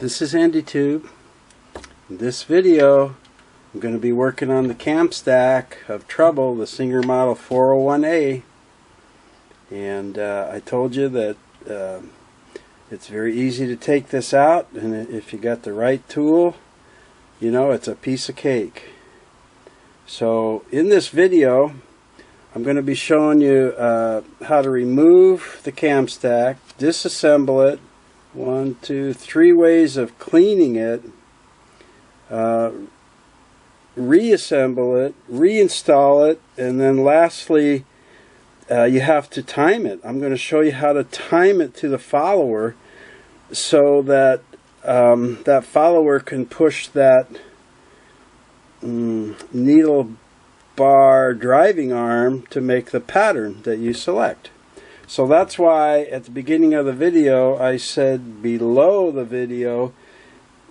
This is AndyTube. In this video, I'm going to be working on the cam stack of Trouble, the Singer Model 401A. And I told you that it's very easy to take this out, and if you got the right tool, you know, it's a piece of cake. So in this video, I'm going to be showing you how to remove the cam stack, disassemble it, 1, 2, 3 ways of cleaning it, reassemble it, reinstall it, and then lastly you have to time it. I'm going to show you how to time it to the follower so that that follower can push that needle bar driving arm to make the pattern that you select. So that's why at the beginning of the video I said below the video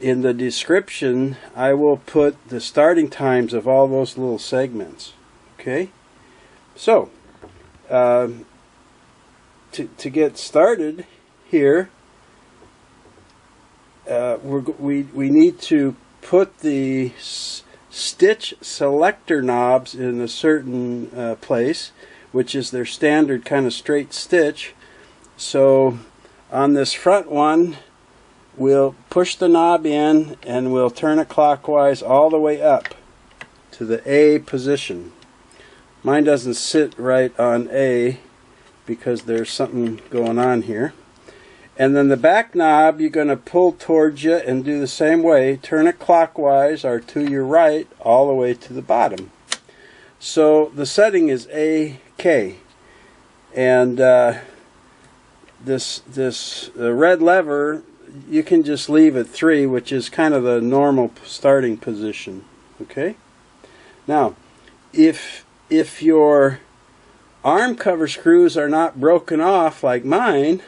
in the description I will put the starting times of all those little segments. Okay, so to get started here, we need to put the stitch selector knobs in a certain place, which is their standard kind of straight stitch. So on this front one, we'll push the knob in and we'll turn it clockwise all the way up to the A position. Mine doesn't sit right on A because there's something going on here. And then the back knob you're going to pull towards you and do the same way. Turn it clockwise or to your right all the way to the bottom. So the setting is AK, and this red lever you can just leave at 3, which is kind of the normal starting position. Okay. Now, if your arm cover screws are not broken off like mine,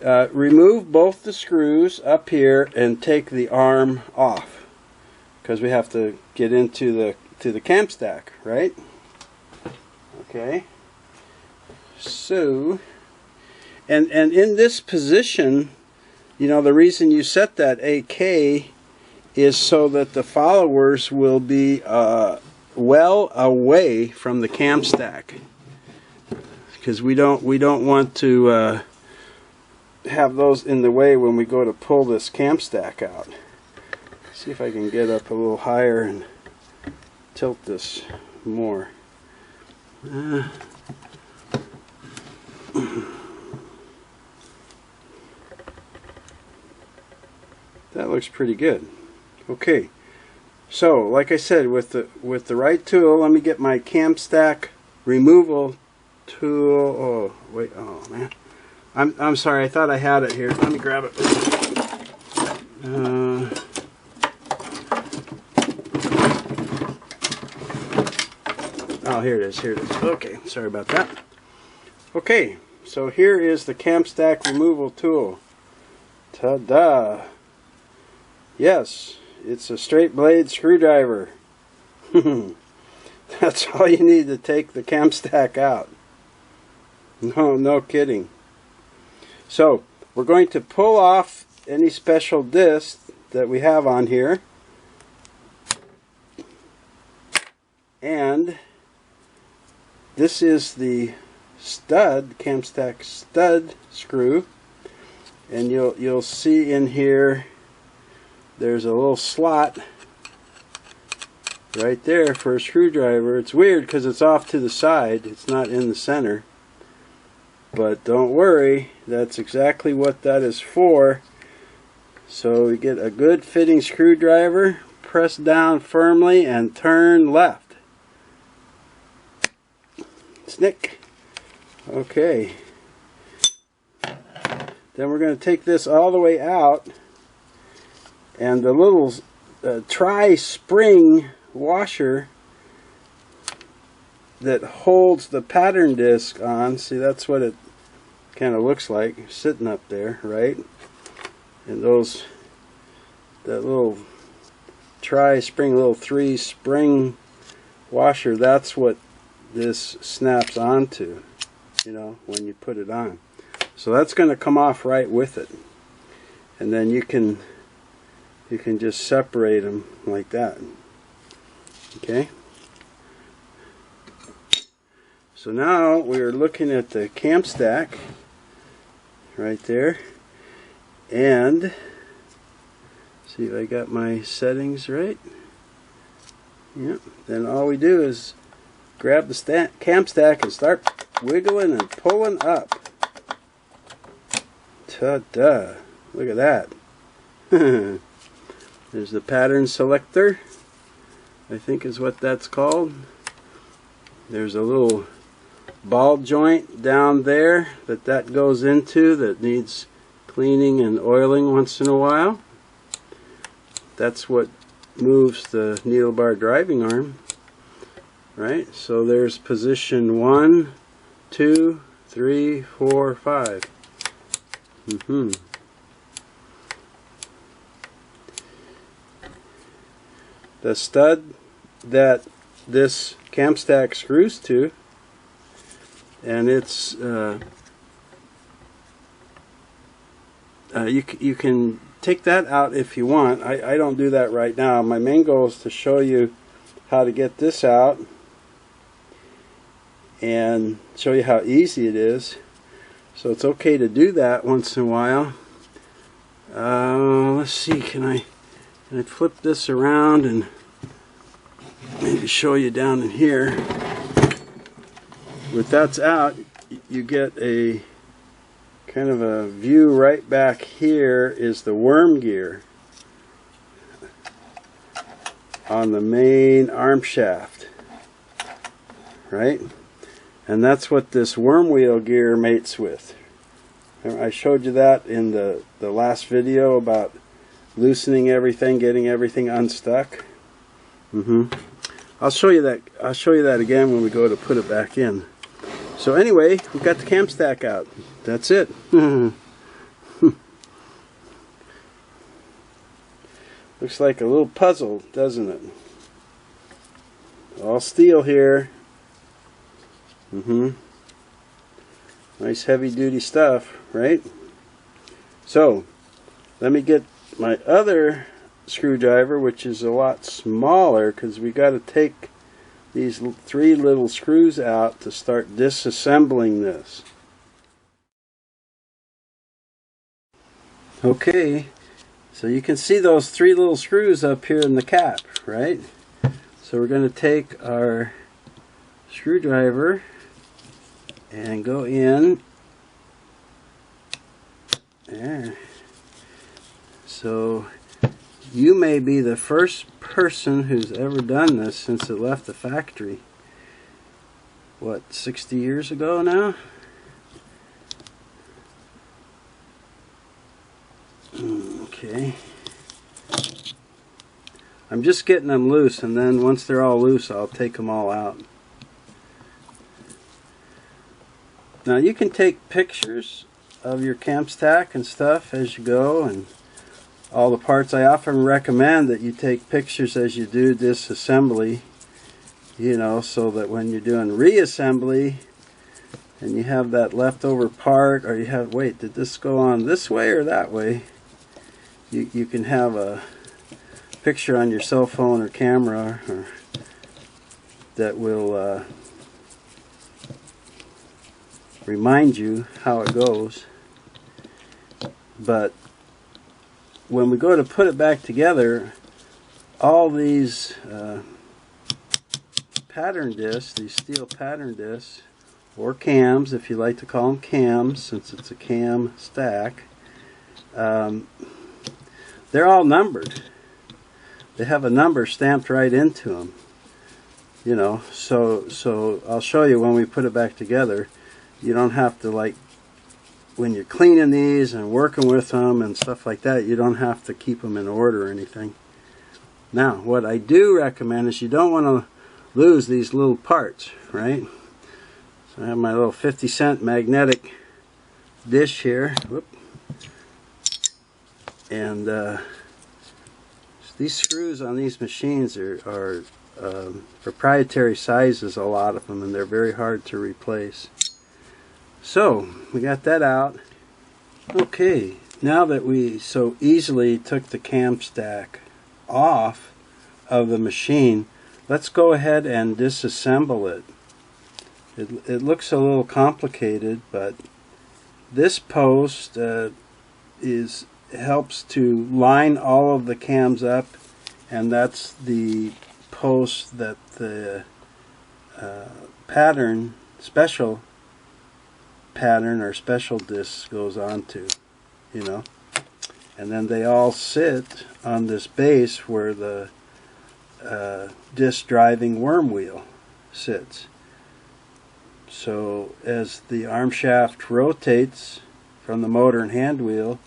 remove both the screws up here and take the arm off, because we have to get into the cam stack, right? Okay. So, and in this position, you know, the reason you set that AK is so that the followers will be well away from the cam stack, because we don't want to have those in the way when we go to pull this cam stack out. See if I can get up a little higher and tilt this more. That looks pretty good. Okay, so like I said, with the right tool, let me get my cam stack removal tool. Oh wait, oh man, I'm sorry, I thought I had it here. Let me grab it. Oh, here it is, here it is. Okay, sorry about that. Okay, so here is the cam stack removal tool. Ta-da! Yes, it's a straight blade screwdriver. That's all you need to take the cam stack out. No kidding. So, we're going to pull off any special discs that we have on here. And this is the stud, cam stack stud screw, and you'll see in here there's a little slot right there for a screwdriver. It's weird because it's off to the side, it's not in the center, but don't worry, that's exactly what that is for. So you get a good fitting screwdriver, press down firmly and turn left. Snick. Okay. Then we're going to take this all the way out, and the little tri-spring washer that holds the pattern disc on, see, that's what it kind of looks like sitting up there, right? And that little tri-spring, little 3-spring washer, that's what this snaps onto, you know, when you put it on. So that's going to come off right with it. And then you can you can just separate them like that. Okay. So now we're looking at the cam stack right there, and see if I got my settings right. Yep. Then all we do is grab the cam stack and start wiggling and pulling up. Ta-da! Look at that. There's the pattern selector, I think is what that's called. There's a little ball joint down there that goes into that needs cleaning and oiling once in a while. That's what moves the needle bar driving arm, right? So there's position 1, 2, 3, 4, 5. The stud that this cam stack screws to, and it's you can take that out if you want. I don't do that right now. My main goal is to show you how to get this out and show you how easy it is. So it's okay to do that once in a while. Let's see, can I flip this around and maybe show you down in here. With that's out, you get a kind of a view. Right back here is the worm gear on the main arm shaft, right? And that's what this worm wheel gear mates with. I showed you that in the last video about loosening everything, getting everything unstuck. I'll show you that again when we go to put it back in. So anyway, we've got the cam stack out. That's it. Looks like a little puzzle, doesn't it? All steel here. Nice heavy duty stuff, right? So let me get my other screwdriver, which is a lot smaller, because we got to take these 3 little screws out to start disassembling this. Okay, so you can see those 3 little screws up here in the cap, right? So we're going to take our screwdriver and go in there. So you may be the first person who's ever done this since it left the factory. What, 60 years ago now? Okay. I'm just getting them loose, and then once they're all loose, I'll take them all out. Now you can take pictures of your cam stack and stuff as you go, and all the parts. I often recommend that you take pictures as you do disassembly, you know, so that when you're doing reassembly and you have that leftover part, or you have, wait, did this go on this way or that way? You can have a picture on your cell phone or camera that will remind you how it goes. But when we go to put it back together, all these pattern discs, these steel pattern discs, or cams, if you like to call them cams, since it's a cam stack, they're all numbered. They have a number stamped right into them, you know. So I'll show you when we put it back together. You don't have to, like, when you're cleaning these and working with them and stuff like that, you don't have to keep them in order or anything. Now, what I do recommend is you don't want to lose these little parts, right? So I have my little 50-cent magnetic dish here. Whoop. And these screws on these machines are proprietary sizes, a lot of them, and they're very hard to replace. So we got that out. Okay, now that we so easily took the cam stack off of the machine, let's go ahead and disassemble it. It looks a little complicated, but this post helps to line all of the cams up, and that's the post that the pattern, special pattern or special disc goes onto, you know. And then they all sit on this base where the disc driving worm wheel sits. So as the arm shaft rotates from the motor and hand wheel,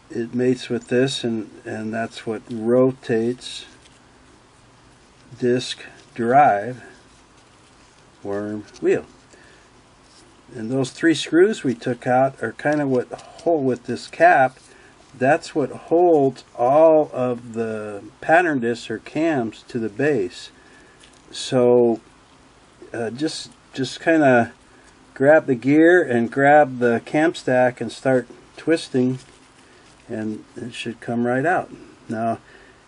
it mates with this, and that's what rotates disc drive worm wheel. And those 3 screws we took out are kind of what hold with this cap. That's what holds all of the pattern discs or cams to the base. So just kind of grab the gear and grab the cam stack and start twisting, and it should come right out. Now,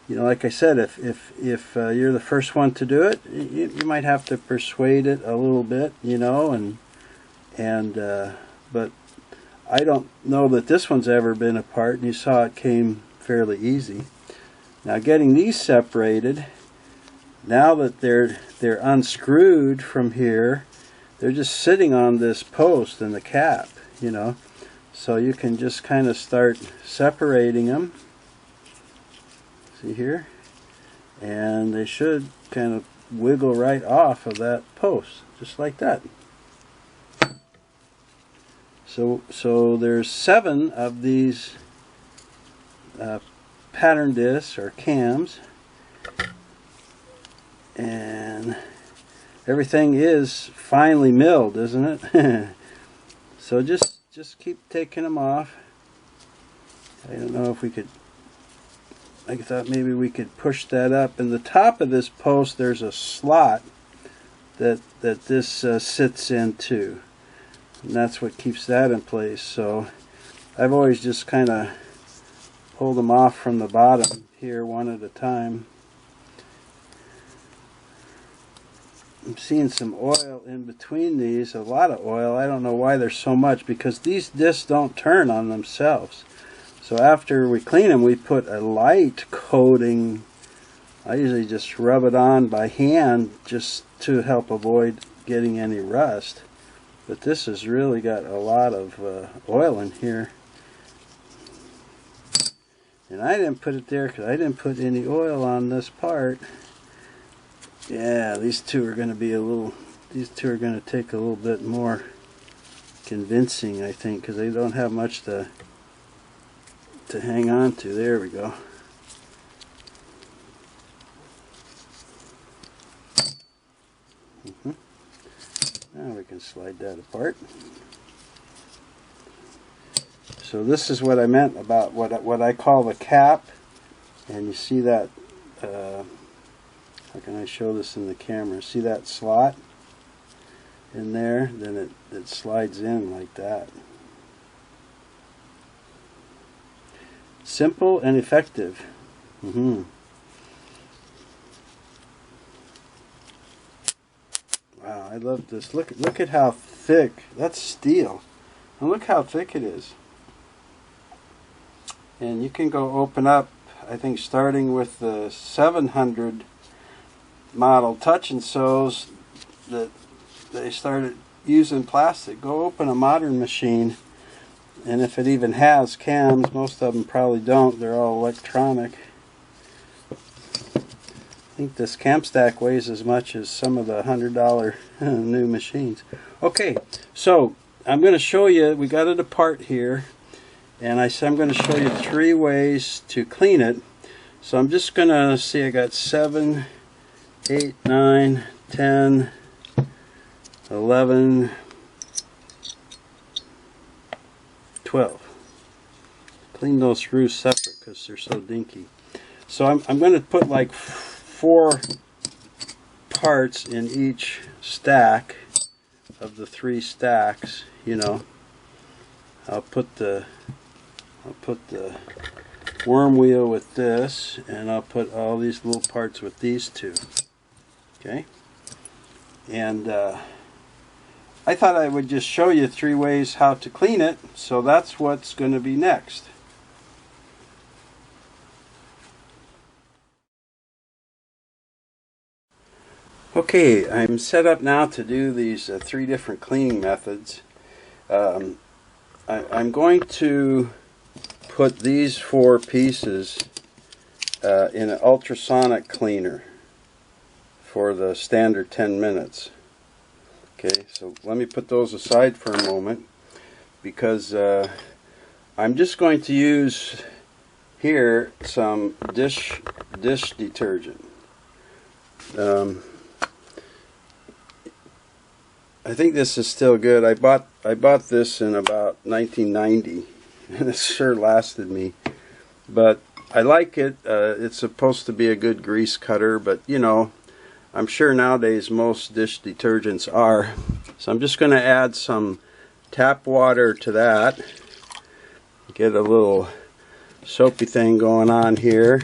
you know, like I said, if you're the first one to do it, you might have to persuade it a little bit, you know, but I don't know that this one's ever been apart, and you saw it came fairly easy. Now, getting these separated, now that they're unscrewed from here, they're just sitting on this post in the cap, you know. So you can just kind of start separating them. See here? And they should kind of wiggle right off of that post, just like that. So there's 7 of these pattern discs or cams, and everything is finely milled, isn't it? So just keep taking them off. I don't know if we could, I thought maybe we could push that up. In the top of this post there's a slot that this sits into, and that's what keeps that in place. So I've always just kind of pulled them off from the bottom here one at a time. I'm seeing some oil in between these, a lot of oil. I don't know why there's so much, because these discs don't turn on themselves. So after we clean them, we put a light coating. I usually just rub it on by hand just to help avoid getting any rust. But this has really got a lot of oil in here. And I didn't put it there because I didn't put any oil on this part. Yeah, these two are going to be these two are going to take a little bit more convincing, I think, because they don't have much to hang on to. There we go. Now we can slide that apart. So this is what I meant about what I call the cap, and you see that. How can I show this in the camera? See that slot in there? Then it slides in like that. Simple and effective. Wow, I love this. Look at how thick. That's steel. And look how thick it is. And you can go open up, I think starting with the 700 model touch and sews that they started using plastic. Go open a modern machine, and if it even has cams, most of them probably don't. They're all electronic. I think this cam stack weighs as much as some of the $100 new machines. Okay, so I'm going to show you, we got it apart here, and I'm going to show you 3 ways to clean it. So I'm just going to see, I got 7, 8, 9, 10, 11, 12. Clean those screws separate because they're so dinky. So I'm going to put like 4 parts in each stack of the 3 stacks, you know. I'll put the I'll put the worm wheel with this, and I'll put all these little parts with these two. Okay? And I thought I would just show you 3 ways how to clean it, so that's what's going to be next. Okay, I'm set up now to do these 3 different cleaning methods. I'm going to put these 4 pieces in an ultrasonic cleaner for the standard 10 minutes. Okay, so let me put those aside for a moment, because I'm just going to use here some dish detergent. I think this is still good. I bought this in about 1990, and it sure lasted me. But I like it. It's supposed to be a good grease cutter, but you know, I'm sure nowadays most dish detergents are. So I'm just going to add some tap water to that. Get a little soapy thing going on here.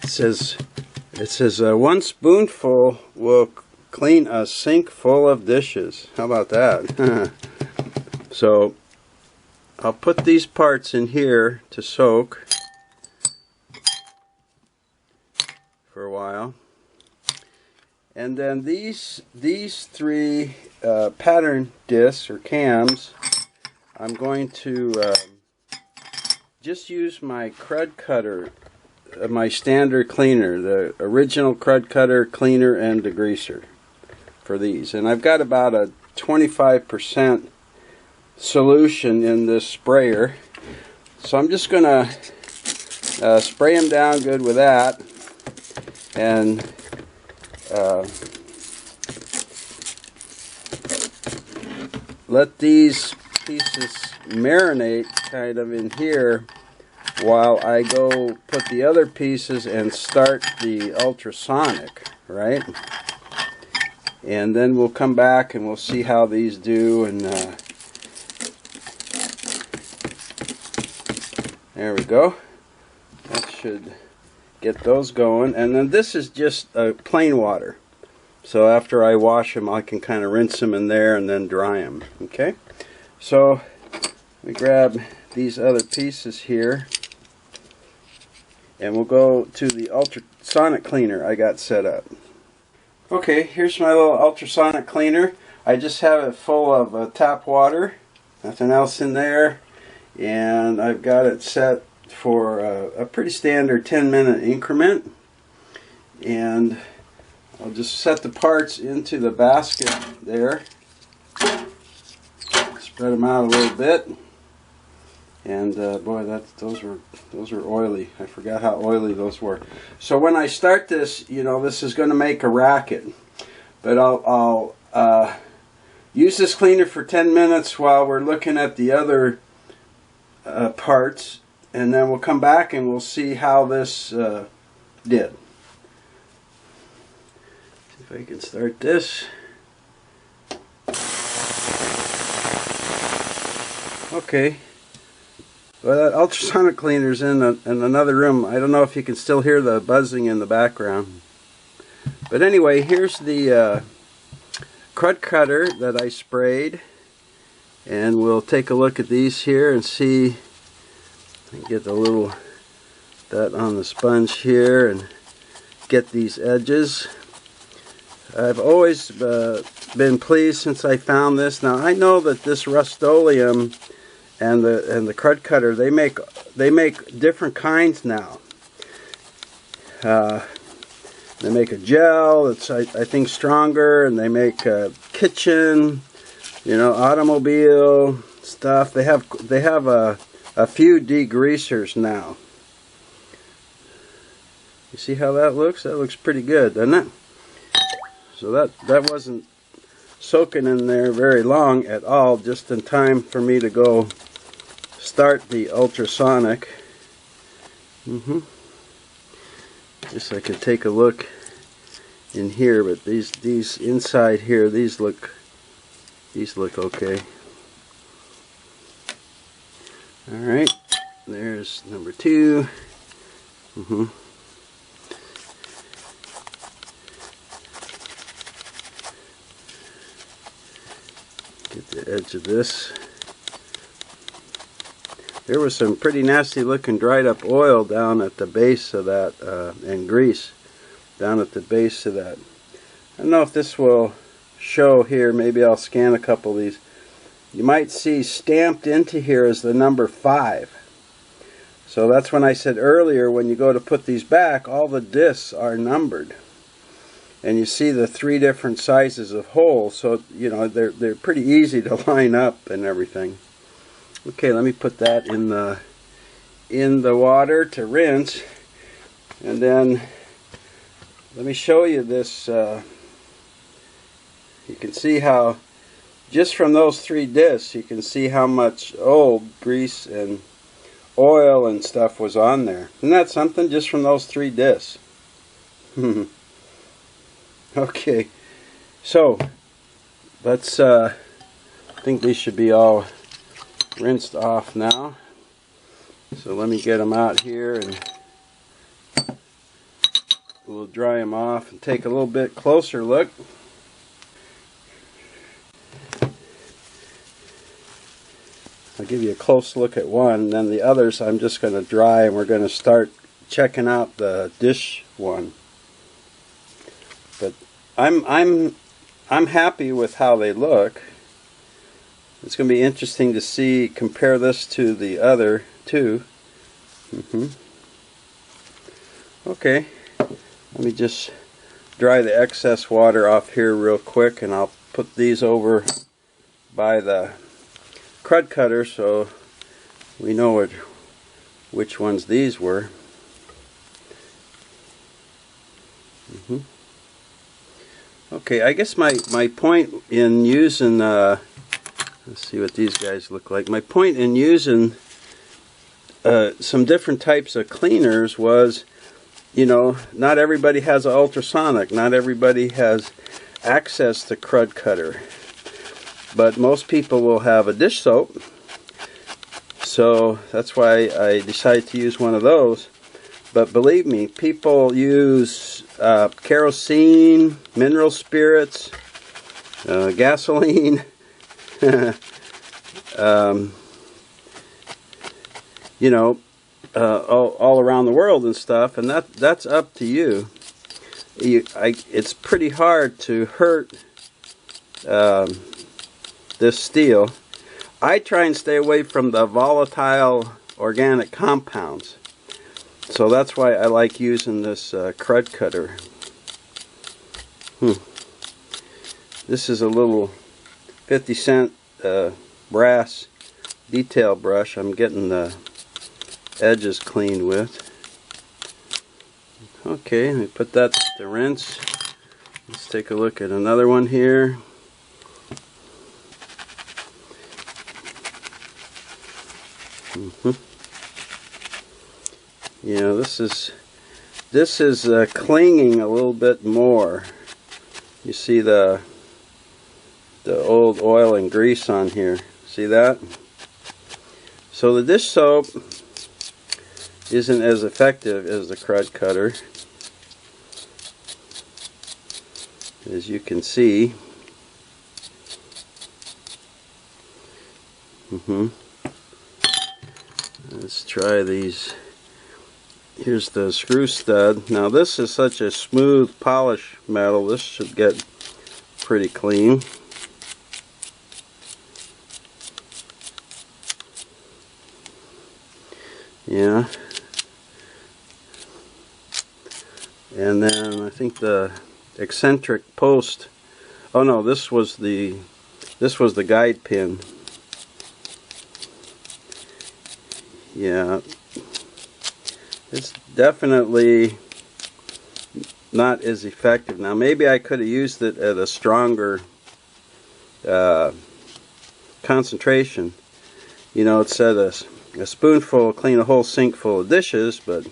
It says 1 spoonful will clean a sink full of dishes. How about that? So I'll put these parts in here to soak for a while, and then these 3 pattern discs or cams, I'm going to just use my crud cutter, my standard cleaner, the original crud cutter, cleaner, and degreaser for these. And I've got about a 25% solution in this sprayer, so I'm just going to spray them down good with that, and let these pieces marinate kind of in here while I go put the other pieces and start the ultrasonic, right? And then we'll come back and we'll see how these do. And there we go. That should get those going. And then this is just plain water. So after I wash them, I can kind of rinse them in there and then dry them. Okay? So let me grab these other pieces here, and we'll go to the ultrasonic cleaner I got set up. Okay, here's my little ultrasonic cleaner. I just have it full of tap water, nothing else in there, and I've got it set for a pretty standard 10-minute increment. And I'll just set the parts into the basket there, spread them out a little bit. And boy, those were oily. I forgot how oily those were. So when I start this, you know, this is going to make a racket. But I'll use this cleaner for 10 minutes while we're looking at the other parts, and then we'll come back and we'll see how this did. See if I can start this. Okay. Well, that ultrasonic cleaner's in another room. I don't know if you can still hear the buzzing in the background. But anyway, here's the crud cutter that I sprayed. And we'll take a look at these here and see. Get the little, that on the sponge here, and get these edges. I've always been pleased since I found this. Now I know that this Rust-Oleum and the crud cutter, they make different kinds now. They make a gel that's I think stronger, and they make kitchen, you know, automobile stuff. They have a few degreasers now. You see how that looks? That looks pretty good, doesn't it? So that wasn't soaking in there very long at all, just in time for me to go start the ultrasonic. Just so I can take a look in here, but these inside here, these look These look okay. Alright, there's number 2. Get the edge of this. There was some pretty nasty looking dried up oil down at the base of that, and grease down at the base of that. I don't know if this will show here. Maybe I'll scan a couple of these. You might see stamped into here is the number 5. So that's when I said earlier, when you go to put these back, all the discs are numbered. And you see the 3 different sizes of holes, so you know they're pretty easy to line up and everything. Okay, let me put that in the water to rinse, and then let me show you this. You can see how just from those 3 discs you can see how much old grease and oil and stuff was on there. Isn't that something, just from those 3 discs? Okay, so let's I think these should be all rinsed off now. So let me get them out here and we'll dry them off and take a little bit closer look. I'll give you a close look at one, and then the others I'm just going to dry, and we're going to start checking out the dish one. But I'm happy with how they look. It's going to be interesting to see, compare this to the other 2. Okay, let me just dry the excess water off here real quick, and I'll put these over by the crud cutter so we know which ones these were. Okay, I guess my point in using let's see what these guys look like. My point in using some different types of cleaners was, you know, not everybody has an ultrasonic, not everybody has access to crud cutter. But most people will have a dish soap, so that's why I decided to use one of those. But believe me, people use kerosene, mineral spirits, gasoline, you know, all around the world and stuff, and that's up to you. It's pretty hard to hurt this steel. I try and stay away from the volatile organic compounds, so that's why I like using this crud cutter. This is a little 50-cent brass detail brush I'm getting the edges cleaned with. Okay, let me put that to rinse. Let's take a look at another one here. You know, this is clinging a little bit more. You see the old oil and grease on here. See that? So the dish soap isn't as effective as the crud cutter, as you can see. Let's try these. Here's the screw stud. Now this is such a smooth polish metal, this should get pretty clean. Yeah. And then I think the eccentric post, oh no, this was the guide pin. Yeah, it's definitely not as effective. Now maybe I could have used it at a stronger concentration. You know, it said a spoonful will clean a whole sink full of dishes, but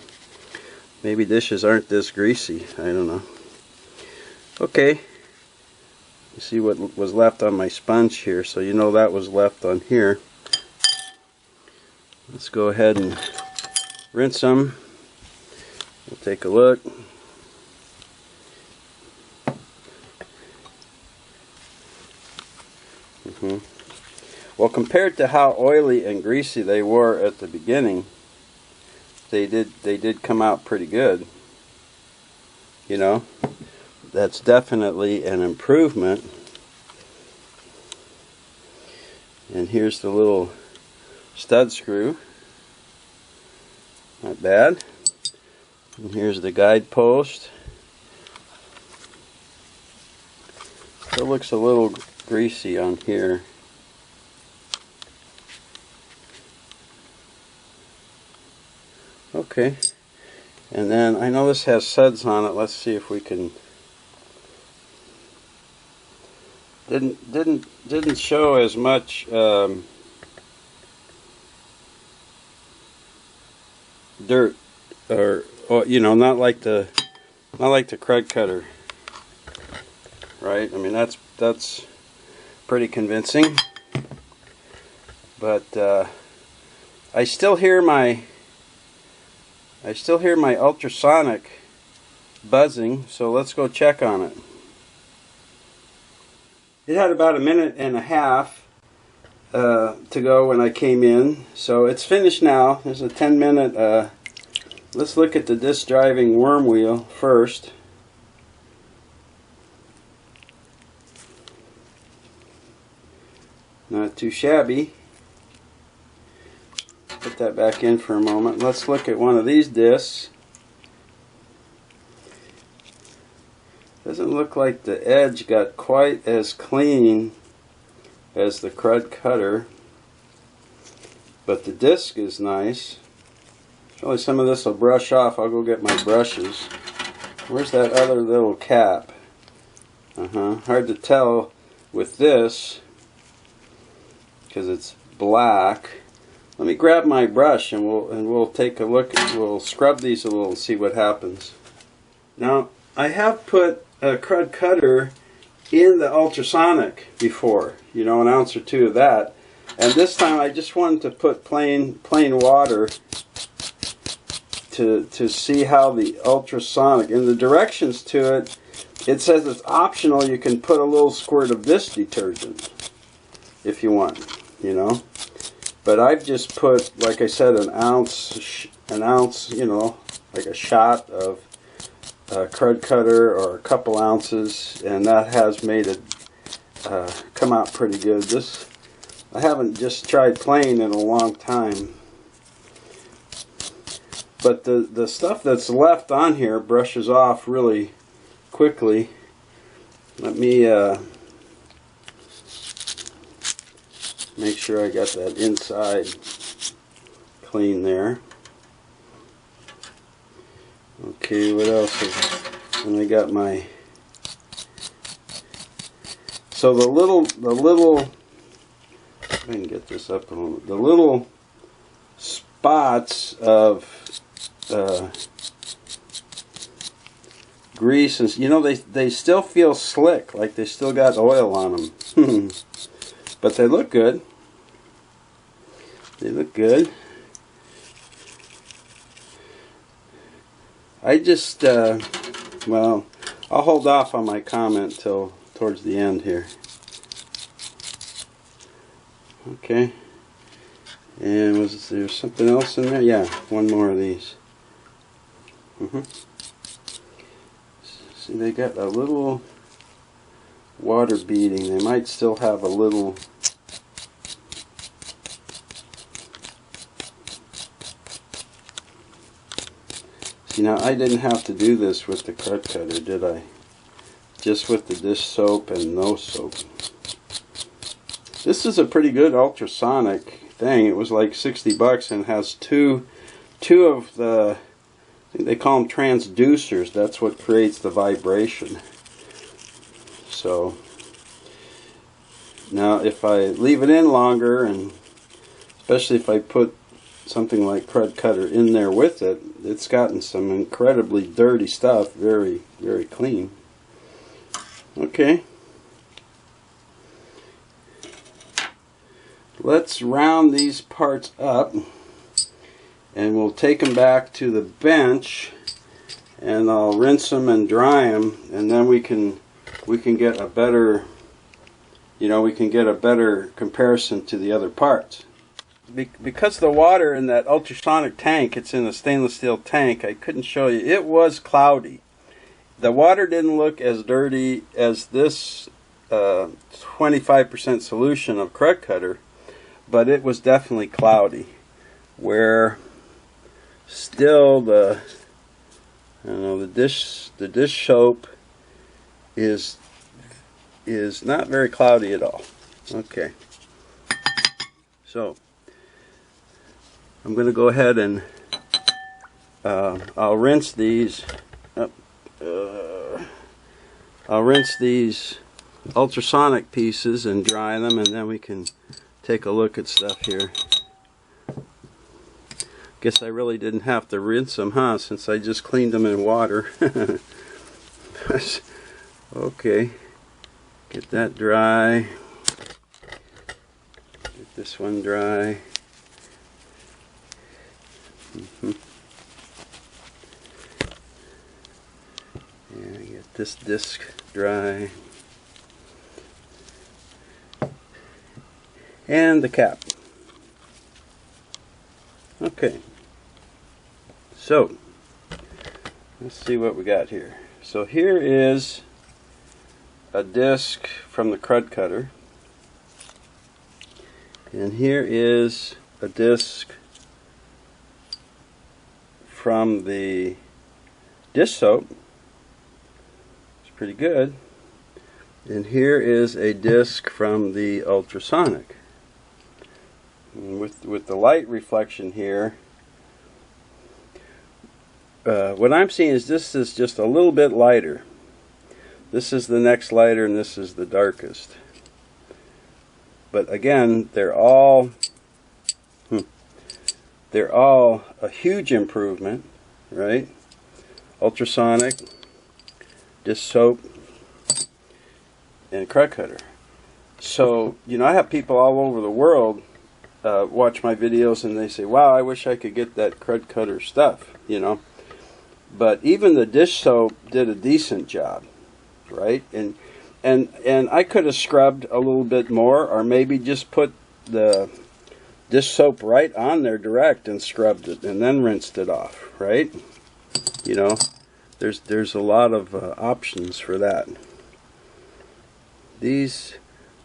maybe dishes aren't this greasy. I don't know. Okay, You see what was left on my sponge here, so you know that was left on here. Let's go ahead and rinse them. We'll take a look. Well, compared to how oily and greasy they were at the beginning, they did come out pretty good. You know, that's definitely an improvement. And here's the little stud screw. Not bad. And here's the guide post. It looks a little greasy on here. Okay. And then I know this has suds on it. Let's see if we can. Didn't show as much dirt, or you know, not like the crud cutter, right? I mean that's pretty convincing. But I still hear my ultrasonic buzzing, so let's go check on it. It had about a minute and a half to go when I came in, so it's finished now. There's a 10-minute. Let's look at the disc driving worm wheel first. Not too shabby. Put that back in for a moment. Let's look at one of these discs. Doesn't look like the edge got quite as clean as the crud cutter, but the disc is nice. Surely some of this will brush off. I'll go get my brushes. Where's that other little cap? Hard to tell with this because it's black. Let me grab my brush and we'll take a look. We'll scrub these a little and see what happens. Now I have put a crud cutter in the ultrasonic before, you know, an ounce or two of that, and this time I just wanted to put plain water to see how the ultrasonic, in the directions to it, it says it's optional. You can put a little squirt of this detergent if you want, you know. But I've just put, like I said, an ounce, you know, like a shot of crud cutter, or a couple ounces, and that has made it come out pretty good. This, I haven't just tried plain in a long time. But the stuff that's left on here brushes off really quickly. Let me make sure I got that inside clean there. Okay, what else? And I got my. So the little. I can get this up a little. The little spots of grease, and you know, they still feel slick, like they still got oil on them. But they look good. They look good. I just, well, I'll hold off on my comment till towards the end here. Okay. And was there something else in there? Yeah, one more of these. See, they got a little water beading. They might still have a little. See, now I didn't have to do this with the crud cutter, did I? Just with the dish soap and no soap. This is a pretty good ultrasonic thing. It was like 60 bucks and has two of the, I think they call them transducers. That's what creates the vibration. So now if I leave it in longer, and especially if I put something like crud cutter in there with it, it's gotten some incredibly dirty stuff very, very clean. Okay. let's round these parts up, and we'll take them back to the bench, and I'll rinse them and dry them, and then we can get a better, we can get a better comparison to the other parts. Because the water in that ultrasonic tank, it's in a stainless steel tank, I couldn't show you. It was cloudy. The water didn't look as dirty as this 25% solution of Krud Kutter, but it was definitely cloudy. Where still the dish soap is not very cloudy at all. Okay, so I'm going to go ahead and I'll rinse these. I'll rinse these ultrasonic pieces and dry them, and then we can take a look at stuff here. Guess I really didn't have to rinse them, huh? Since I just cleaned them in water. Okay, get that dry. Get this one dry. Yeah, get this disc dry. And the cap. Okay, so let's see what we got here. So here is a disc from the Krud Kutter, and here is a disc from the dish soap. It's pretty good. And here is a disc from the ultrasonic. And with the light reflection here, what I'm seeing is this is just a little bit lighter. This is the next lighter, and this is the darkest. But again, they're all a huge improvement, right? Ultrasonic, dish soap, and Krud Kutter. So, I have people all over the world watch my videos, and they say, wow, I wish I could get that Krud Kutter stuff, But even the dish soap did a decent job, right? And I could have scrubbed a little bit more, or maybe just put the dish soap right on there direct and scrubbed it and then rinsed it off, right? There's a lot of options for that. These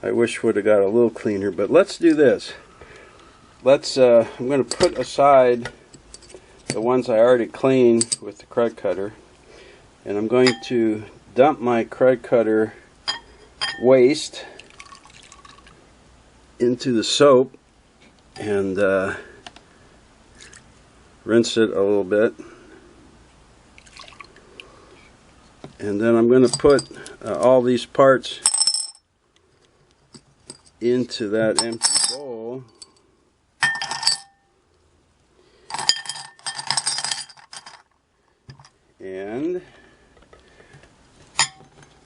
I wish would have got a little cleaner, but let's do this. I'm going to put aside the ones I already cleaned with the Krud Kutter, and I'm going to dump my Krud Kutter waste into the soap and rinse it a little bit. And then I'm going to put all these parts into that empty bowl. And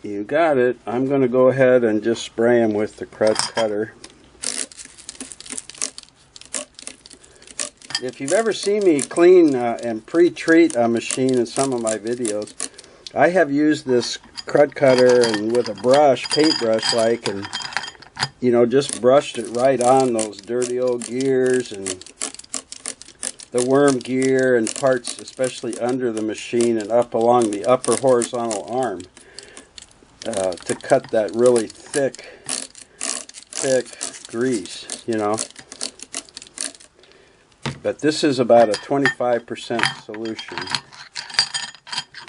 you got it. I'm going to go ahead and just spray them with the Krud Kutter. If you've ever seen me clean and pre-treat a machine in some of my videos, I have used this Krud Kutter and with a brush, paintbrush like, and just brushed it right on those dirty old gears and the worm gear and parts, especially under the machine and up along the upper horizontal arm, to cut that really thick grease, But this is about a 25% solution,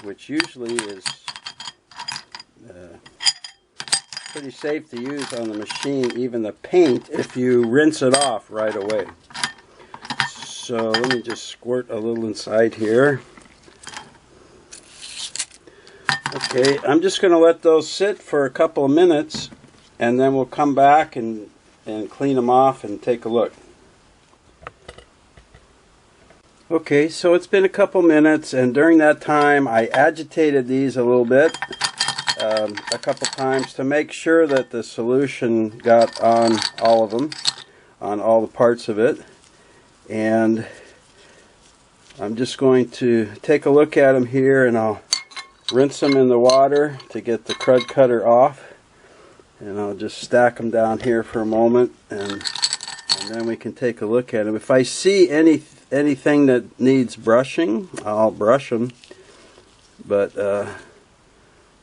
which usually is pretty safe to use on the machine, even the paint, if you rinse it off right away. So let me just squirt a little inside here. Okay, I'm just going to let those sit for a couple of minutes, and then we'll come back and clean them off and take a look. Okay, so it's been a couple minutes, and during that time I agitated these a little bit, a couple times to make sure that the solution got on all of them. on all the parts of it. And I'm just going to take a look at them here, and I'll rinse them in the water to get the crud cutter off. And I'll just stack them down here for a moment, and then we can take a look at them. If I see anything that needs brushing, I'll brush them. But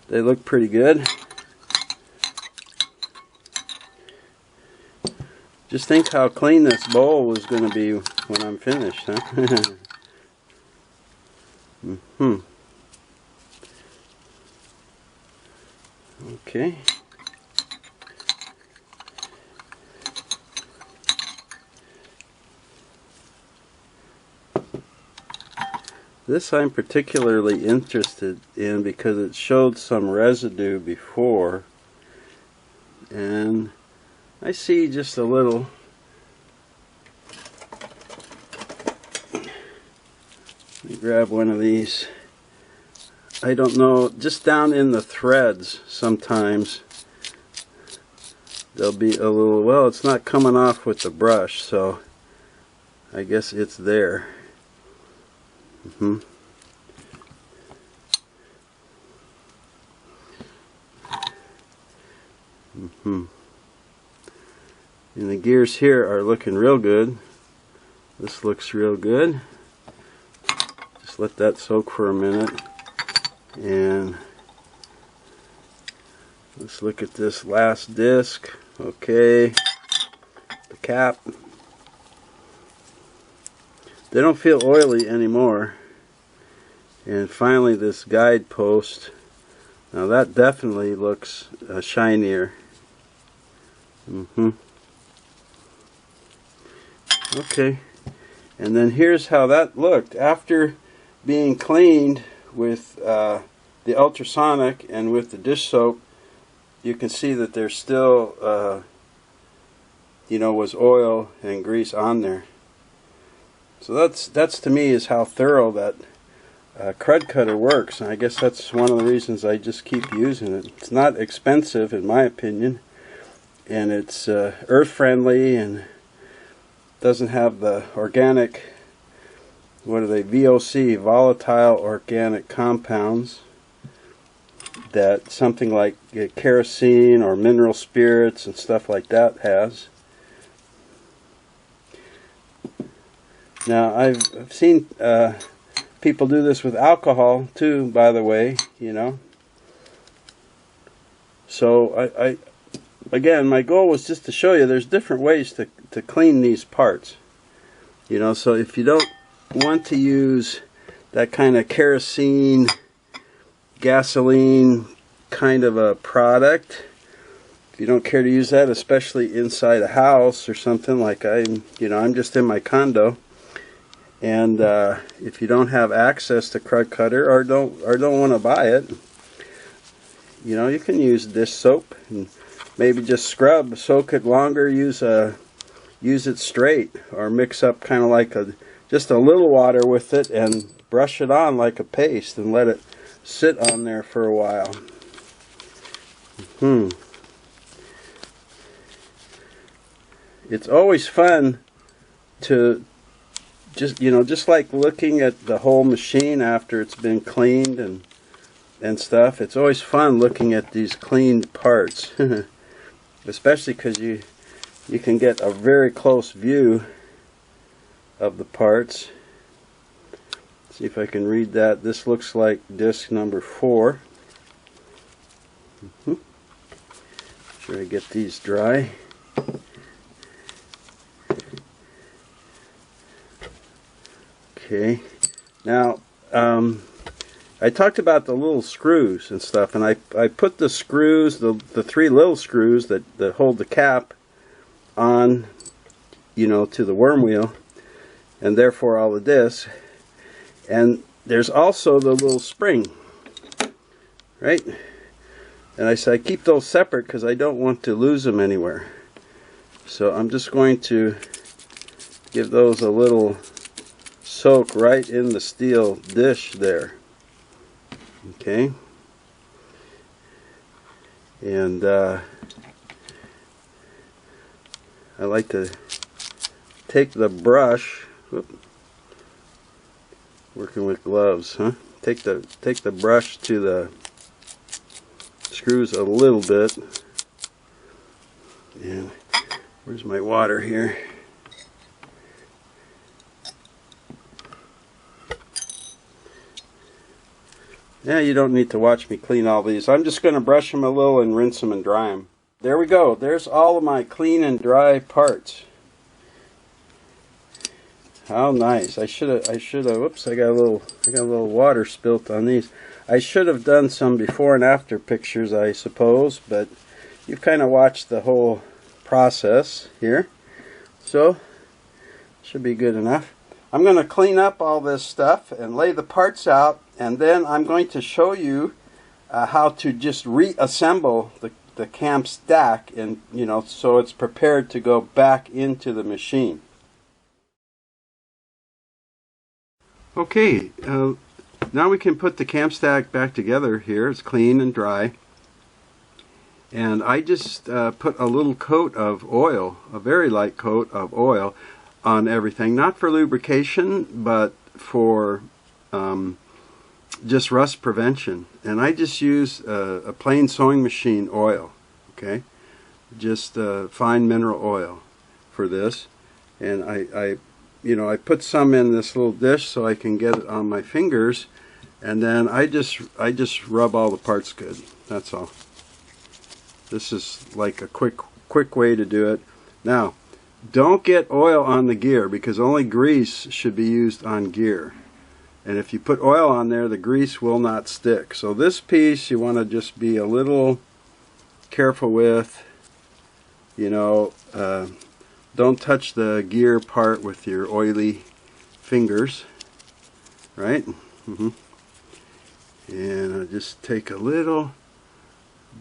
they look pretty good. Just think how clean this bowl is going to be when I'm finished, huh? Okay. This I'm particularly interested in because it showed some residue before, and I see just a little. Let me grab one of these. I don't know, just down in the threads sometimes there'll be a little, well, it's not coming off with the brush, so I guess it's there. And the gears here are looking real good. This looks real good. Just let that soak for a minute. And let's look at this last disc. Okay. The cap. They don't feel oily anymore. And finally this guide post. Now that definitely looks shinier. Okay. And then here's how that looked after being cleaned with the ultrasonic and with the dish soap. You can see that there's still was oil and grease on there. So that's to me is how thorough that crud cutter works, and I guess that's one of the reasons I just keep using it. It's not expensive in my opinion, and it's earth friendly and doesn't have the organic, what are they, VOC, volatile organic compounds, that something like kerosene or mineral spirits and stuff like that has. Now I've seen people do this with alcohol too, by the way, So again, my goal was just to show you there's different ways to clean these parts. So if you don't want to use that kind of kerosene, gasoline kind of a product, if you don't care to use that, especially inside a house or something, like I'm just in my condo, and if you don't have access to crud cutter or don't want to buy it, you can use dish soap and maybe just scrub, soak it longer, use it straight, or mix up kind of like just a little water with it and brush it on like a paste and let it sit on there for a while. It's always fun to just like looking at the whole machine after it's been cleaned and stuff. It's always fun looking at these cleaned parts, especially because you can get a very close view of the parts. See if I can read that. This looks like disc number 4. Sure I get these dry. Okay. Now, I talked about the little screws and stuff, and I put the screws, the 3 little screws that hold the cap on, to the worm wheel, and therefore all the discs. And there's also the little spring, right? And I said I keep those separate because I don't want to lose them anywhere. So I'm just going to give those a little soak right in the steel dish there. Okay. And I like to take the brush, working with gloves, huh? Take the brush to the screws a little bit. And where's my water here? Yeah, you don't need to watch me clean all these. I'm just going to brush them a little and rinse them and dry them. There we go. There's all of my clean and dry parts. How nice. I should have, whoops, I got a little water spilt on these. I should have done some before and after pictures, I suppose, but you've kind of watched the whole process here. So, should be good enough. I'm going to clean up all this stuff and lay the parts out, and then I'm going to show you how to just reassemble the cam stack, and so it's prepared to go back into the machine. Okay, now we can put the cam stack back together here. It's clean and dry. And I just put a little coat of oil, a very light coat of oil on everything. Not for lubrication, but for just rust prevention. And I just use a plain sewing machine oil, okay? Just fine mineral oil for this. And I put some in this little dish so I can get it on my fingers, and then I just rub all the parts good. That's all. This is like a quick way to do it. Now, don't get oil on the gear, because only grease should be used on gear. And if you put oil on there, the grease will not stick. So this piece you want to just be a little careful with. Don't touch the gear part with your oily fingers, right? And I'll just take a little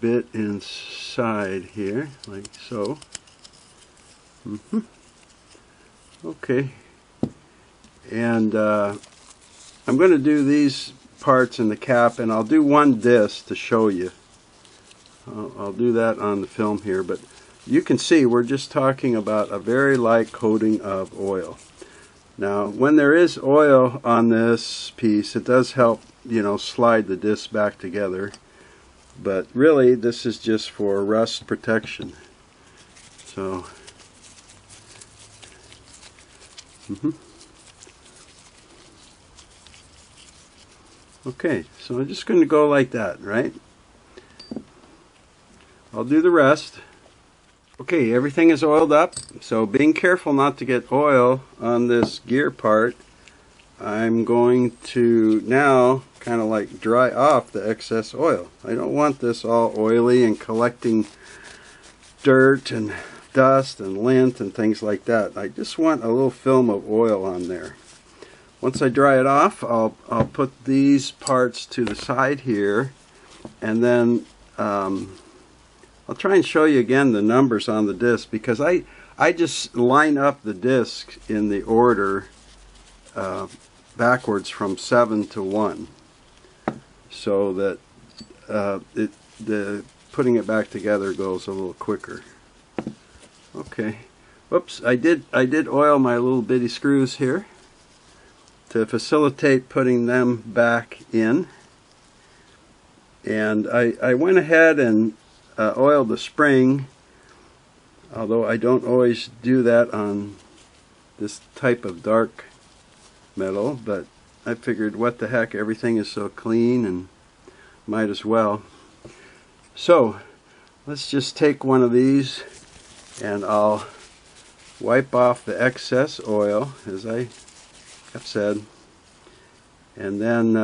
bit inside here, like so. Okay. And I'm going to do these parts in the cap, and I'll do one disc to show you. I'll do that on the film here, but you can see we're just talking about a very light coating of oil. Now, when there is oil on this piece, it does help, slide the disc back together. But really, this is just for rust protection. So, okay, so I'm just going to go like that, right? I'll do the rest. Okay, everything is oiled up, so being careful not to get oil on this gear part, I'm going to now kind of like dry off the excess oil. I don't want this all oily and collecting dirt and dust and lint and things like that. I just want a little film of oil on there. Once I dry it off, I'll put these parts to the side here, and then I'll try and show you again the numbers on the disc, because I just line up the disc in the order backwards from 7 to 1, so that the putting it back together goes a little quicker. Okay. Whoops, I did oil my little bitty screws here to facilitate putting them back in. And I went ahead and oiled the spring, although I don't always do that on this type of dark metal, but I figured what the heck, everything is so clean and might as well. So let's just take one of these, and I'll wipe off the excess oil, as I have said, and then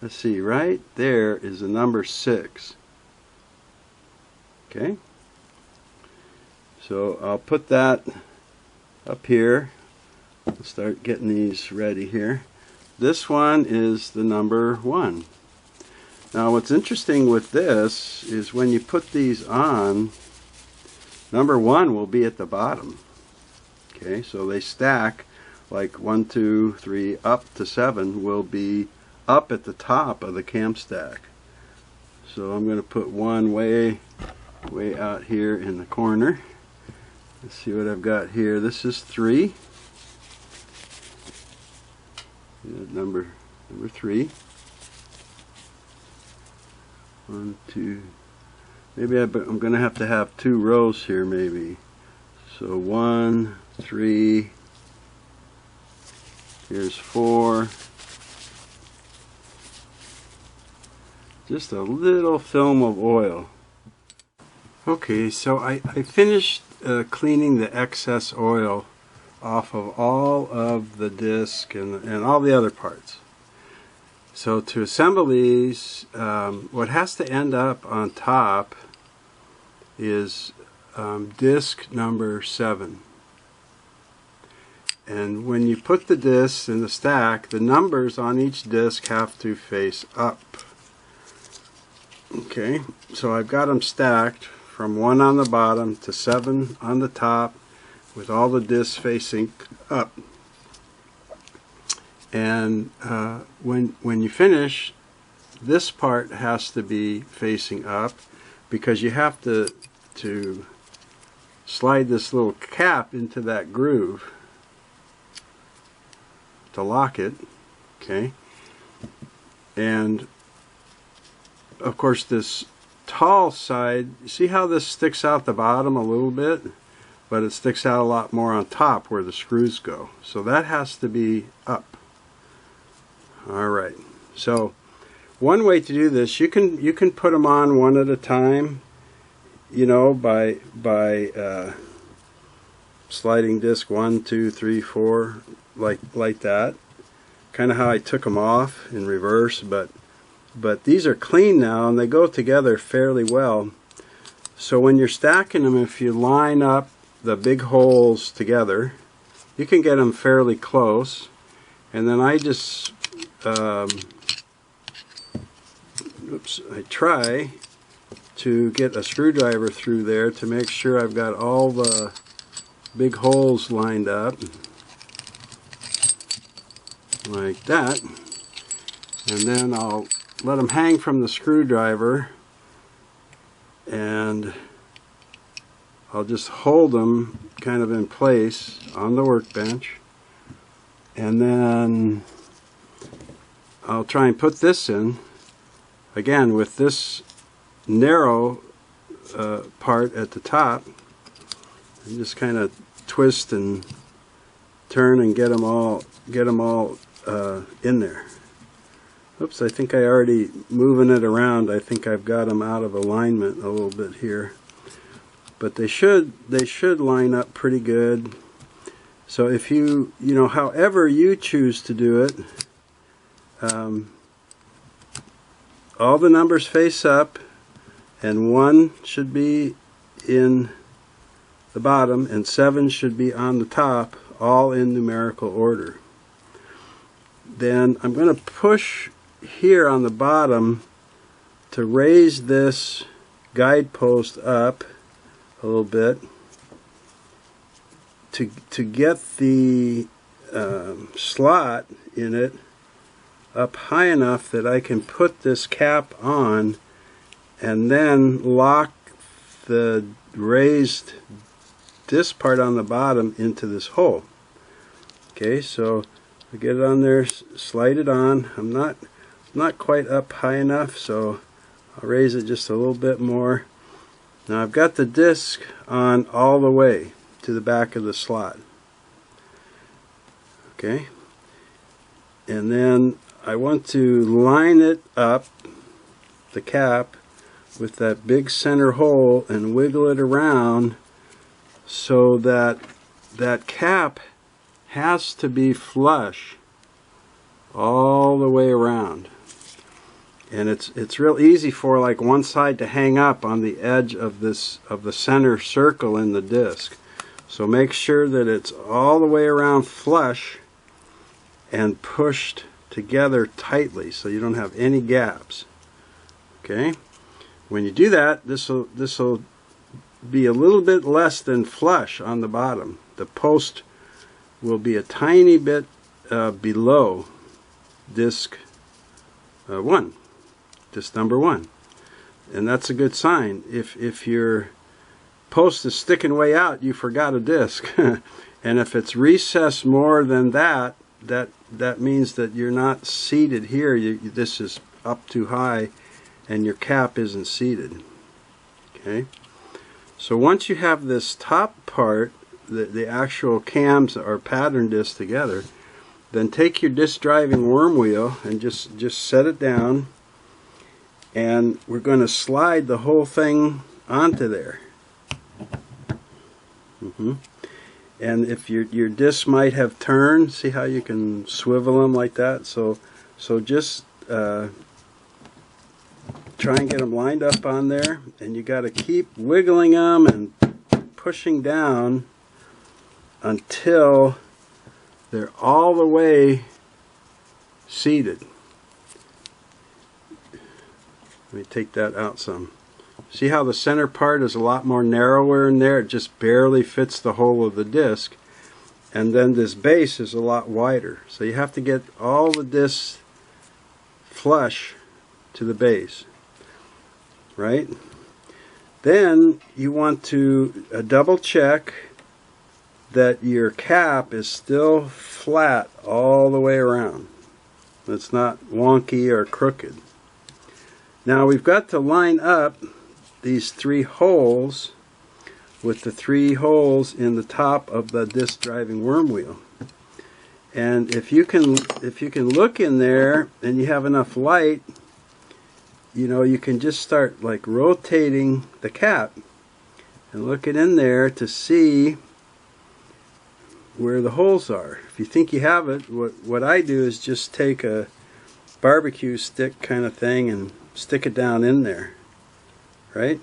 let's see, right there is the number 6. Okay, so I'll put that up here. I'll start getting these ready here. This one is the number 1. Now what's interesting with this is when you put these on, number 1 will be at the bottom. Okay, so they stack like 1, 2, 3, up to 7 will be up at the top of the cam stack. So I'm going to put one way out here in the corner, Let's see what I've got here. This is 3. Number 3. 1, 2. Maybe I'm going to have 2 rows here, maybe. So 1, 3. Here's 4. Just a little film of oil. Okay, so I finished cleaning the excess oil off of all of the disc and all the other parts. So to assemble these, what has to end up on top is disc number 7. And when you put the discs in the stack, the numbers on each disc have to face up. Okay, so I've got them stacked from 1 on the bottom to 7 on the top with all the discs facing up. And when you finish, this part has to be facing up because you have to slide this little cap into that groove to lock it. Okay, and of course this tall side, see how this sticks out the bottom a little bit, but it sticks out a lot more on top where the screws go, so that has to be up. Alright, so one way to do this, you can put them on one at a time, you know, by sliding disc 1, 2, 3, 4 like that, kind of how I took them off in reverse, but these are clean now and they go together fairly well. So when you're stacking them, if you line up the big holes together, you can get them fairly close. And then I just I try to get a screwdriver through there to make sure I've got all the big holes lined up like that, and then I'll let them hang from the screwdriver and I'll just hold them kind of in place on the workbench, and then I'll try and put this in again with this narrow part at the top, and just kind of twist and turn and get them all in there. Oops, I think I already moving it around. I think I've got them out of alignment a little bit here, but they should line up pretty good. So if you know, however you choose to do it, all the numbers face up, and 1 should be in the bottom and 7 should be on the top, all in numerical order. Then I'm going to push here on the bottom to raise this guidepost up a little bit to get the slot in it up high enough that I can put this cap on and then lock the raised disc part on the bottom into this hole. Okay, so I get it on there, slide it on. I'm not quite up high enough, so I'll raise it just a little bit more. Now I've got the disc on all the way to the back of the slot. Okay, and then I want to line it up, the cap, with that big center hole and wiggle it around so that that cap has to be flush all the way around. And it's real easy for like one side to hang up on the edge of the center circle in the disc. So make sure that it's all the way around flush and pushed together tightly so you don't have any gaps. Okay, when you do that, this will be a little bit less than flush on the bottom. The post will be a tiny bit below disc 1, disc number 1, and that's a good sign. If you're post is sticking way out, you forgot a disc. And if it's recessed more than that, that means that you're not seated here. This is up too high and your cap isn't seated. Okay, so once you have this top part, the actual cams or pattern disc together, then take your disc driving worm wheel and just set it down, and we're going to slide the whole thing onto there. And if your discs might have turned, see how you can swivel them like that? So just try and get them lined up on there, and you got to keep wiggling them and pushing down until they're all the way seated. Let me take that out some. See how the center part is a lot more narrower in there? It just barely fits the hole of the disc. And then this base is a lot wider. So you have to get all the discs flush to the base. Right? Then you want to double check that your cap is still flat all the way around. It's not wonky or crooked. Now we've got to line up these 3 holes with the 3 holes in the top of the disc driving worm wheel. And if you can look in there and you have enough light, you know, you can just start like rotating the cap and looking in there to see where the holes are. If you think you have it, what I do is just take a barbecue stick kind of thing and stick it down in there, right?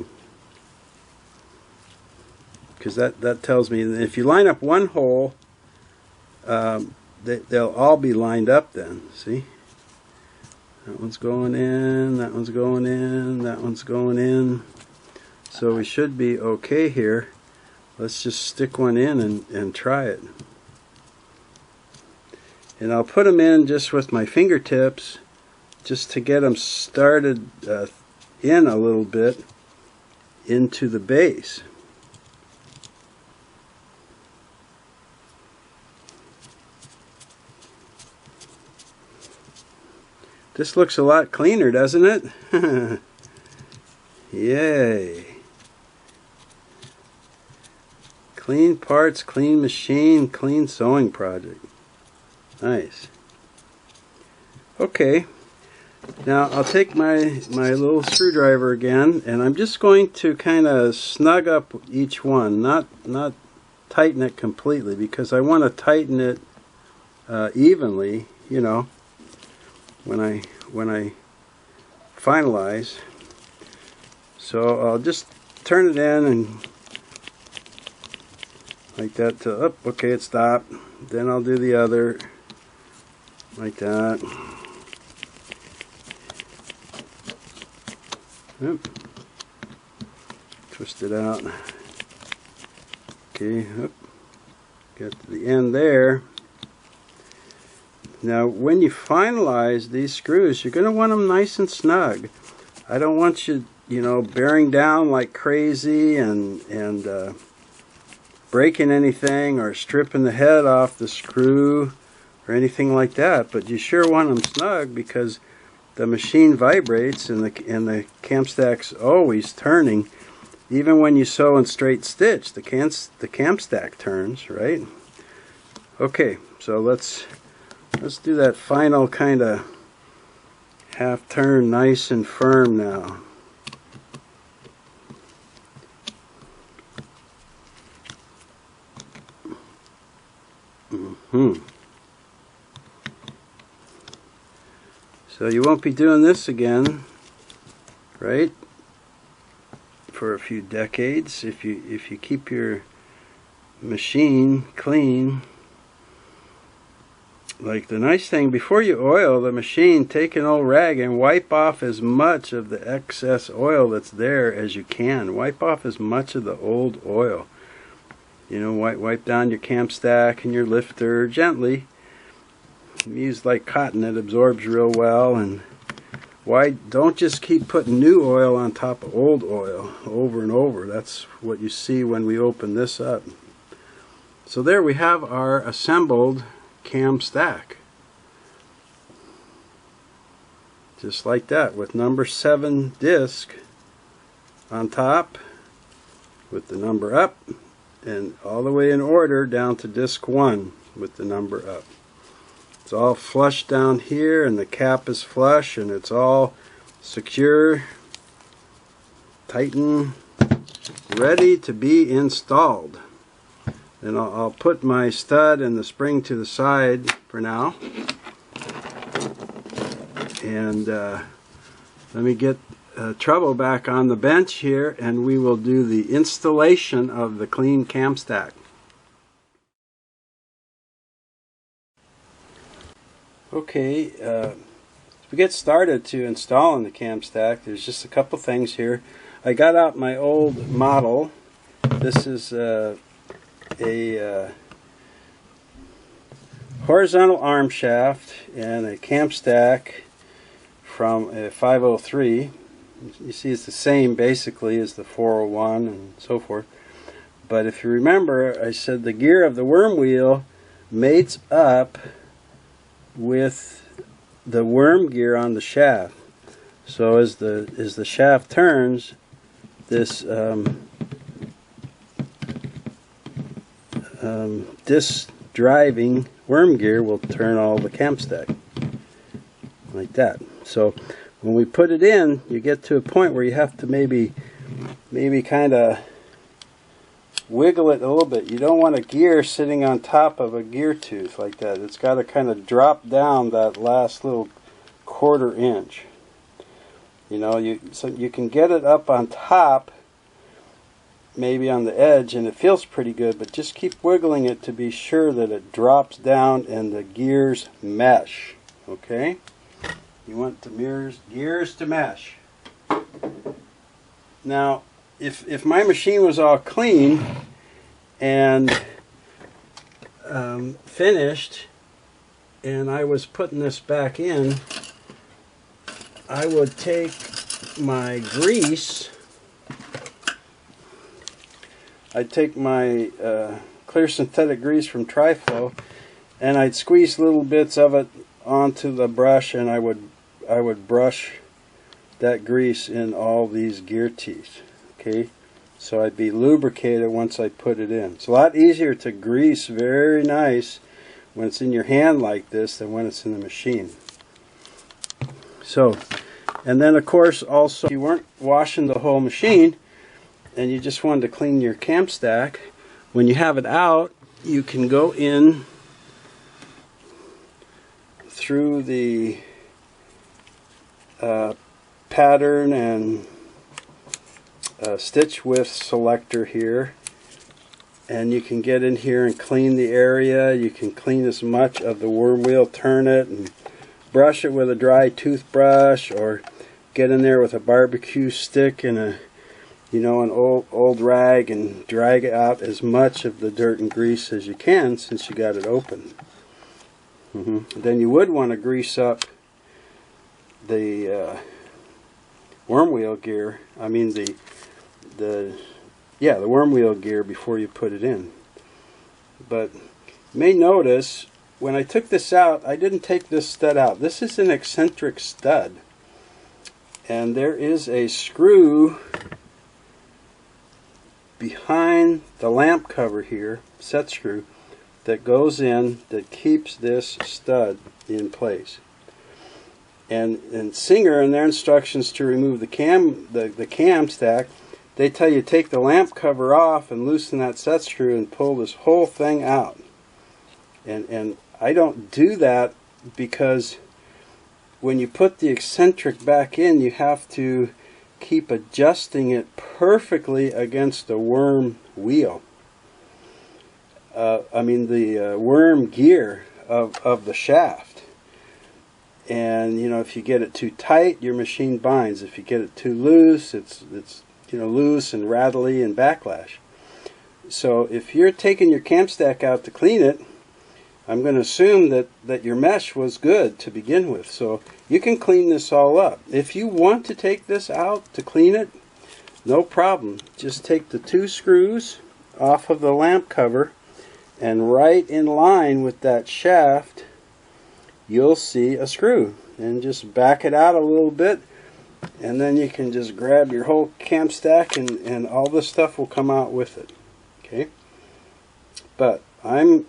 Because that tells me that if you line up one hole, they'll all be lined up then. See? That one's going in, that one's going in, that one's going in. So we should be okay here. Let's just stick one in and try it. And I'll put them in just with my fingertips, just to get them started in a little bit into the base. This looks a lot cleaner, doesn't it? Yay! Clean parts, clean machine, clean sewing project. Nice. Okay, now I'll take my little screwdriver again, and I'm just going to kind of snug up each one, not tighten it completely, because I want to tighten it evenly, you know, when I finalize. So I'll just turn it in and like that to up. Okay, it stopped. Then I'll do the other like that. Yep. Twist it out. Okay, up. Get to the end there. Now when you finalize these screws, you're going to want them nice and snug. I don't want you, you know, bearing down like crazy and breaking anything or stripping the head off the screw or anything like that. But you sure want them snug, because the machine vibrates and the cam stack's always turning. Even when you sew in straight stitch, the cam stack turns, right? Okay, so let's do that final kind of half turn, nice and firm now. So you won't be doing this again, right? For a few decades, if you keep your machine clean. Like, the nice thing, before you oil the machine, take an old rag and wipe off as much of the excess oil that's there as you can. Wipe off as much of the old oil. You know, wipe down your cam stack and your lifter gently. Use like cotton, it absorbs real well, and why don't just keep putting new oil on top of old oil over and over. That's what you see when we open this up. So there we have our assembled cam stack. Just like that, with number 7 disc on top, with the number up, and all the way in order down to disc 1 with the number up. It's all flush down here, and the cap is flush, and it's all secure, tighten, ready to be installed. And I'll put my stud and the spring to the side for now. And let me get Trouble back on the bench here, and we will do the installation of the clean cam stack. Okay, as we get started to installing the cam stack, there's just a couple things here. I got out my old model. This is a horizontal arm shaft and a cam stack from a 503. You see it's the same basically as the 401 and so forth. But if you remember, I said the gear of the worm wheel mates up with the worm gear on the shaft. So as the shaft turns, this disc driving worm gear will turn all the cam stack like that. So when we put it in, you get to a point where you have to maybe kind of wiggle it a little bit. You don't want a gear sitting on top of a gear tooth like that. It's got to kind of drop down that last little 1/4 inch. You know, so you can get it up on top, maybe on the edge, and it feels pretty good, but just keep wiggling it to be sure that it drops down and the gears mesh. Okay? You want the gears to mesh. Now, if my machine was all clean and finished, and I was putting this back in, I would take my grease. I'd take my clear synthetic grease from Triflow, and I'd squeeze little bits of it onto the brush, and I would brush that grease in all these gear teeth. Okay, so I'd be lubricated once I put it in. It's a lot easier to grease very nice when it's in your hand like this than when it's in the machine. So, and then of course also, if you weren't washing the whole machine and you just wanted to clean your cam stack, when you have it out, you can go in through the pattern and stitch width selector here, and you can get in here and clean the area. You can clean as much of the worm wheel, turn it and brush it with a dry toothbrush, or get in there with a barbecue stick and an old rag and drag out as much of the dirt and grease as you can, since you got it open. Then you would want to grease up the worm wheel gear. I mean the worm wheel gear before you put it in. But you may notice when I took this out, I didn't take this stud out. This is an eccentric stud, and there is a screw behind the lamp cover here, set screw, that goes in that keeps this stud in place. And Singer, in their instructions to remove the cam stack, they tell you take the lamp cover off and loosen that set screw and pull this whole thing out. And I don't do that because when you put the eccentric back in, you have to keep adjusting it perfectly against the worm wheel. The worm gear of the shaft. And if you get it too tight, your machine binds. If you get it too loose, it's loose and rattly and backlash. So if you're taking your cam stack out to clean it, I'm going to assume that your mesh was good to begin with. So you can clean this all up. If you want to take this out to clean it, no problem. Just take the 2 screws off of the lamp cover, and right in line with that shaft you'll see a screw, and just back it out a little bit, and then you can just grab your whole cam stack and all this stuff will come out with it. Okay, but I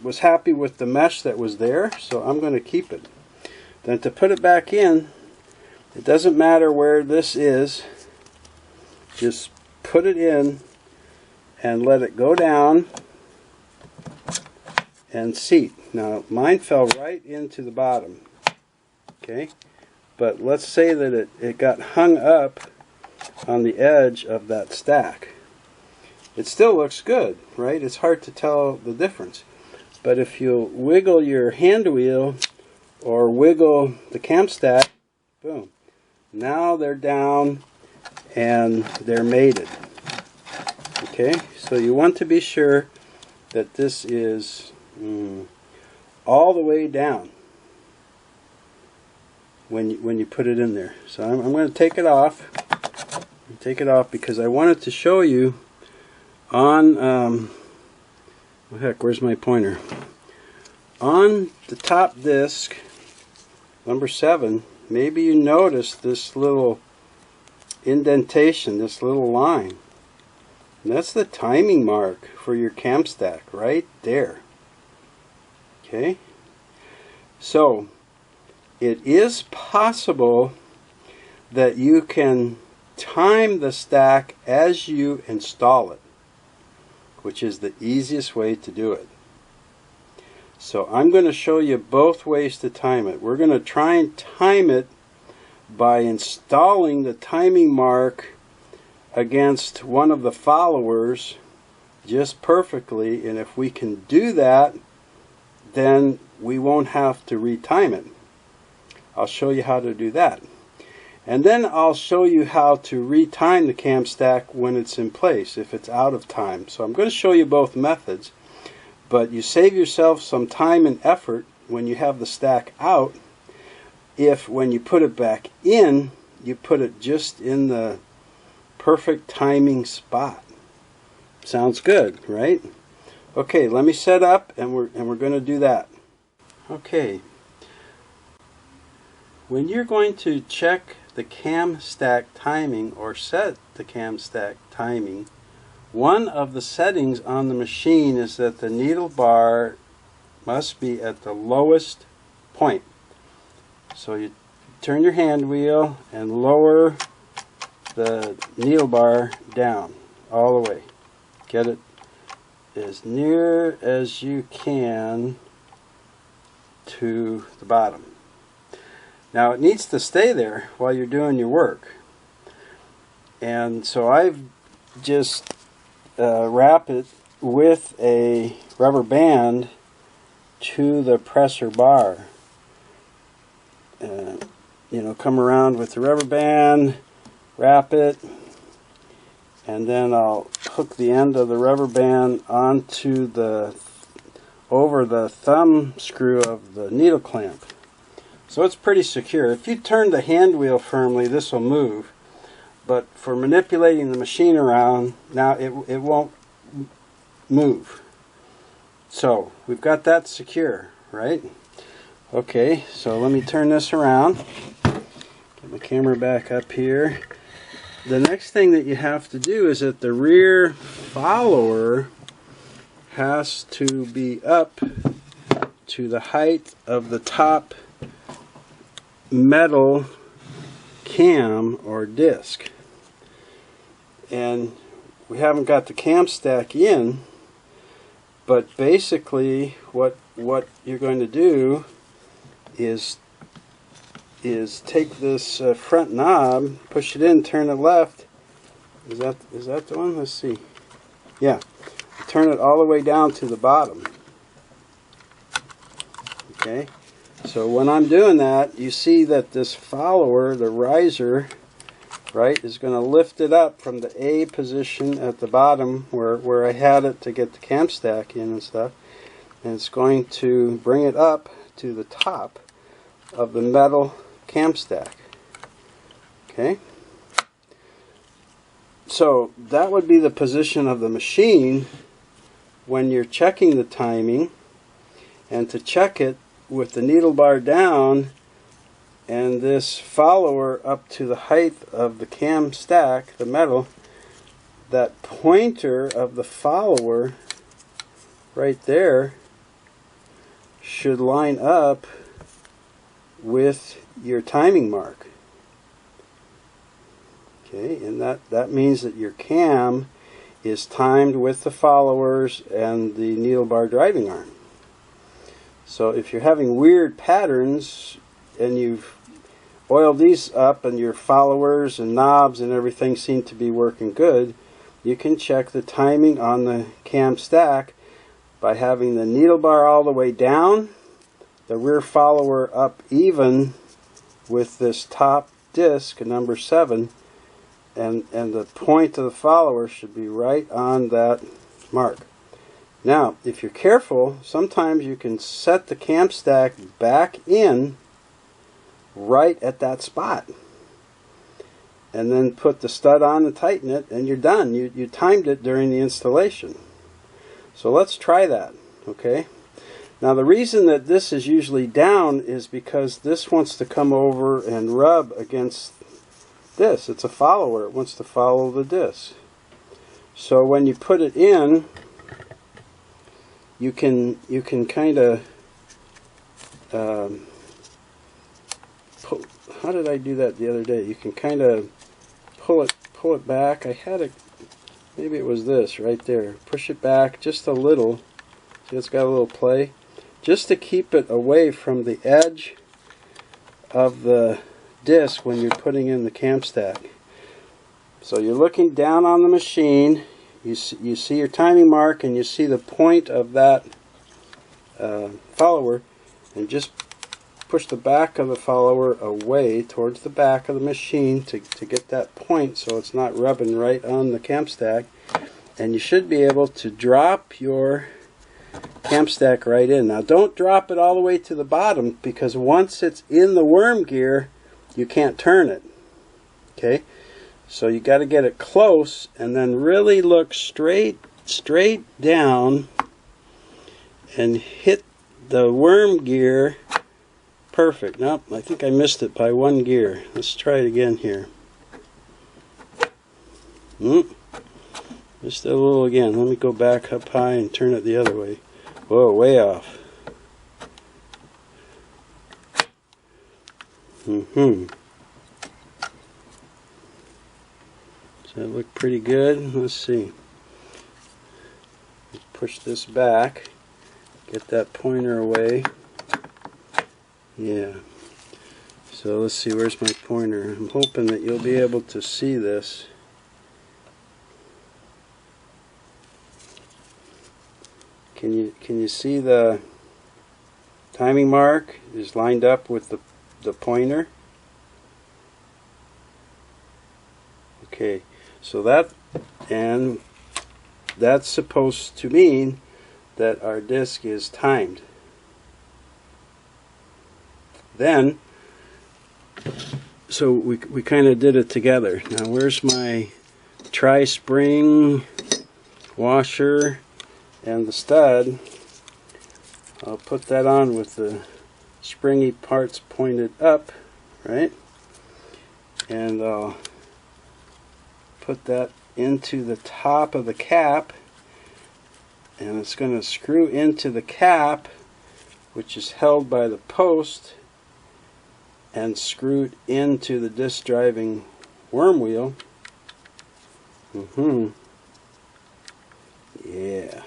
was happy with the mesh that was there, so I'm going to keep it. Then to put it back in, it doesn't matter where this is, just put it in and let it go down and seat. Now mine fell right into the bottom, okay, but let's say that it got hung up on the edge of that stack. It still looks good, right? It's hard to tell the difference, but if you wiggle your hand wheel or wiggle the cam stack, boom, now they're down and they're mated. Okay, so you want to be sure that this is all the way down when you put it in there. So I'm going to take it off. Because I wanted to show you on oh heck, where's my pointer? On the top disc, number 7, maybe you notice this little indentation, this little line. And that's the timing mark for your cam stack right there. Okay, so it is possible that you can time the stack as you install it, which is the easiest way to do it. So I'm going to show you both ways to time it. We're going to try and time it by installing the timing mark against one of the followers just perfectly, and if we can do that, then we won't have to retime it. I'll show you how to do that. And then I'll show you how to retime the cam stack when it's in place, if it's out of time. So I'm going to show you both methods, but you save yourself some time and effort when you have the stack out if when you put it back in, you put it just in the perfect timing spot. Sounds good, right? Okay, let me set up and we're going to do that. Okay. When you're going to check the cam stack timing or set the cam stack timing, one of the settings on the machine is that the needle bar must be at the lowest point. So you turn your hand wheel and lower the needle bar down all the way. Get it as near as you can to the bottom. Now it needs to stay there while you're doing your work, and so I've just wrap it with a rubber band to the presser bar. You know, come around with the rubber band, wrap it, and then I'll hook the end of the rubber band onto over the thumb screw of the needle clamp. So it's pretty secure. If you turn the hand wheel firmly, this will move, but for manipulating the machine around, now it won't move. So we've got that secure, right? Okay, so let me turn this around. Get my camera back up here. The next thing that you have to do is that the rear follower has to be up to the height of the top metal cam or disc. And we haven't got the cam stack in, but basically what you're going to do is take this front knob, push it in, turn it left. Is that the one? Let's see. Yeah. Turn it all the way down to the bottom. Okay. So when I'm doing that, you see that this follower, the riser, right, is going to lift it up from the A position at the bottom where I had it to get the cam stack in and stuff. and it's going to bring it up to the top of the metal cam stack. Okay? So that would be the position of the machine when you're checking the timing, and to check it with the needle bar down and this follower up to the height of the cam stack, the metal, that pointer of the follower right there should line up with your timing mark. Okay, and that means that your cam is timed with the followers and the needle bar driving arm. So if you're having weird patterns and you've oiled these up and your followers and knobs and everything seem to be working good, you can check the timing on the cam stack by having the needle bar all the way down, the rear follower up even with this top disc, number 7, and the point of the follower should be right on that mark. Now, if you're careful, sometimes you can set the cam stack back in right at that spot, and then put the stud on and tighten it, and you're done. You timed it during the installation. So let's try that, okay? Now the reason that this is usually down is because this wants to come over and rub against this. It's a follower. It wants to follow the disc. So when you put it in, you can kind of how did I do that the other day? You can kind of pull it back. I had it, maybe it was this right there. Push it back just a little. See, it's got a little play, just to keep it away from the edge of the disc when you're putting in the cam stack. So you're looking down on the machine, you see your timing mark, and you see the point of that follower, and just push the back of the follower away towards the back of the machine to get that point so it's not rubbing right on the cam stack, and you should be able to drop your cam stack right in. Now don't drop it all the way to the bottom, because once it's in the worm gear you can't turn it. Okay, so you got to get it close and then really look straight down and hit the worm gear. Perfect. Nope, I think I missed it by 1 gear. Let's try it again here. Just a little again. Let me go back up high and turn it the other way. Whoa, way off. Does that look pretty good? Let's see. Let's push this back. Get that pointer away. Yeah. So let's see, where's my pointer? I'm hoping that you'll be able to see this. Can you see the timing mark is lined up with the pointer? Okay, so that's supposed to mean that our disc is timed. Then, so we kind of did it together. Now where's my tri-spring washer and the stud? I'll put that on with the springy parts pointed up, right? And I'll put that into the top of the cap, and it's going to screw into the cap, which is held by the post and screwed into the disc driving worm wheel. Yeah.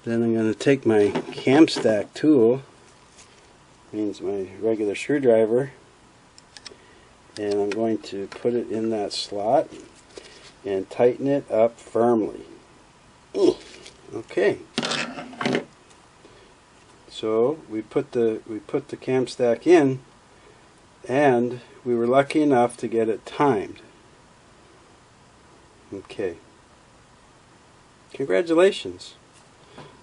Then I'm going to take my cam stack tool, means my regular screwdriver, and I'm going to put it in that slot and tighten it up firmly. Okay. So we put the cam stack in, and we were lucky enough to get it timed. Okay. Congratulations.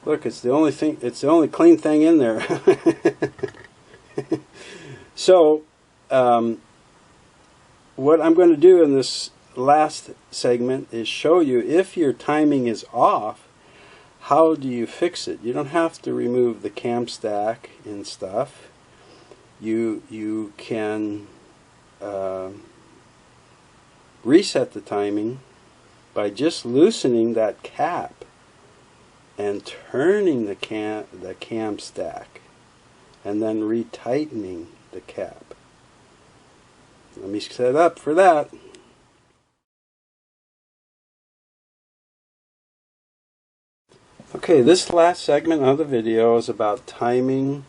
Look, it's the only thing. It's the only clean thing in there. So, what I'm going to do in this last segment is show you if your timing is off, how do you fix it? You don't have to remove the cam stack and stuff. You can reset the timing by just loosening that cap and turning the cam stack and then retightening the cap. Let me set up for that. Okay, this last segment of the video is about timing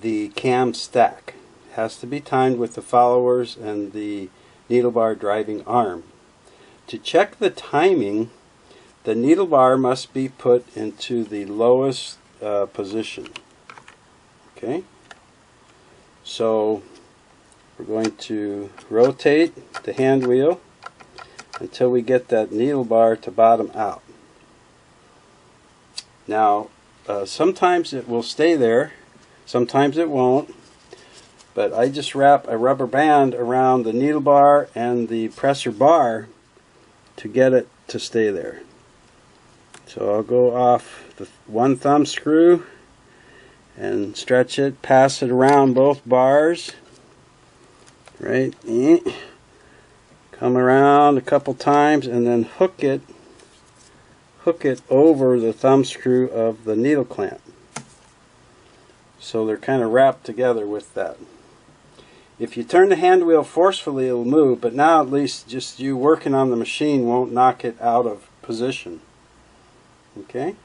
the cam stack. It has to be timed with the followers and the needle bar driving arm. To check the timing, the needle bar must be put into the lowest position. Okay, so we're going to rotate the hand wheel until we get that needle bar to bottom out. Now, sometimes it will stay there, sometimes it won't, but I just wrap a rubber band around the needle bar and the pressure bar to get it to stay there. So I'll go off the one thumb screw and stretch it, pass it around both bars, right? Come around a couple times and then hook it over the thumb screw of the needle clamp. So they're kind of wrapped together with that. If you turn the hand wheel forcefully, it'll move, but now at least just you working on the machine won't knock it out of position. Okay?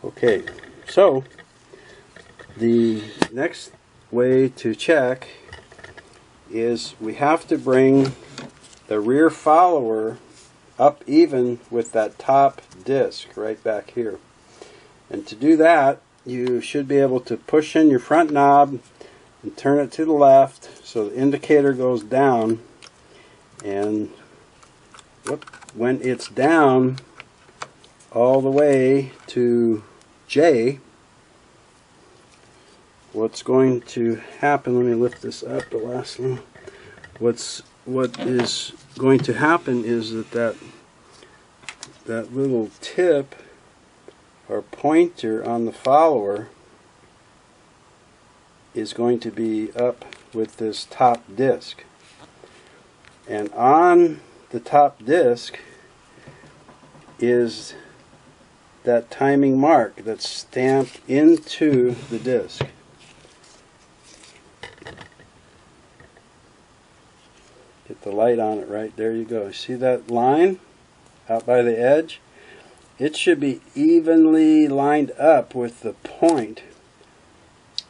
Okay, so the next way to check is we have to bring the rear follower up even with that top disc right back here. And to do that, you should be able to push in your front knob and turn it to the left so the indicator goes down, and when it's down all the way to J, what's going to happen, let me lift this up the last one. What is going to happen is that little tip or pointer on the follower is going to be up with this top disc, and on the top disc is that timing mark that's stamped into the disc. Get the light on it right there. You go. See that line out by the edge? It should be evenly lined up with the point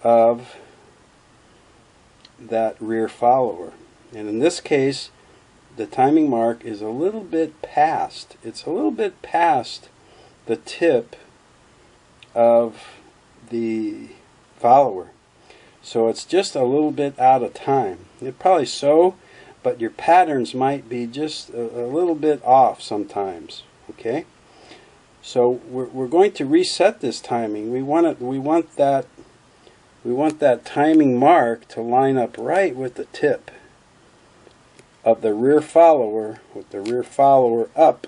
of that rear follower. And in this case, the timing mark is a little bit past. It's a little bit past the tip of the follower. So it's just a little bit out of time. It probably so, but your patterns might be just a little bit off sometimes. Okay, so we're going to reset this timing. We want that timing mark to line up right with the tip of the rear follower, with the rear follower up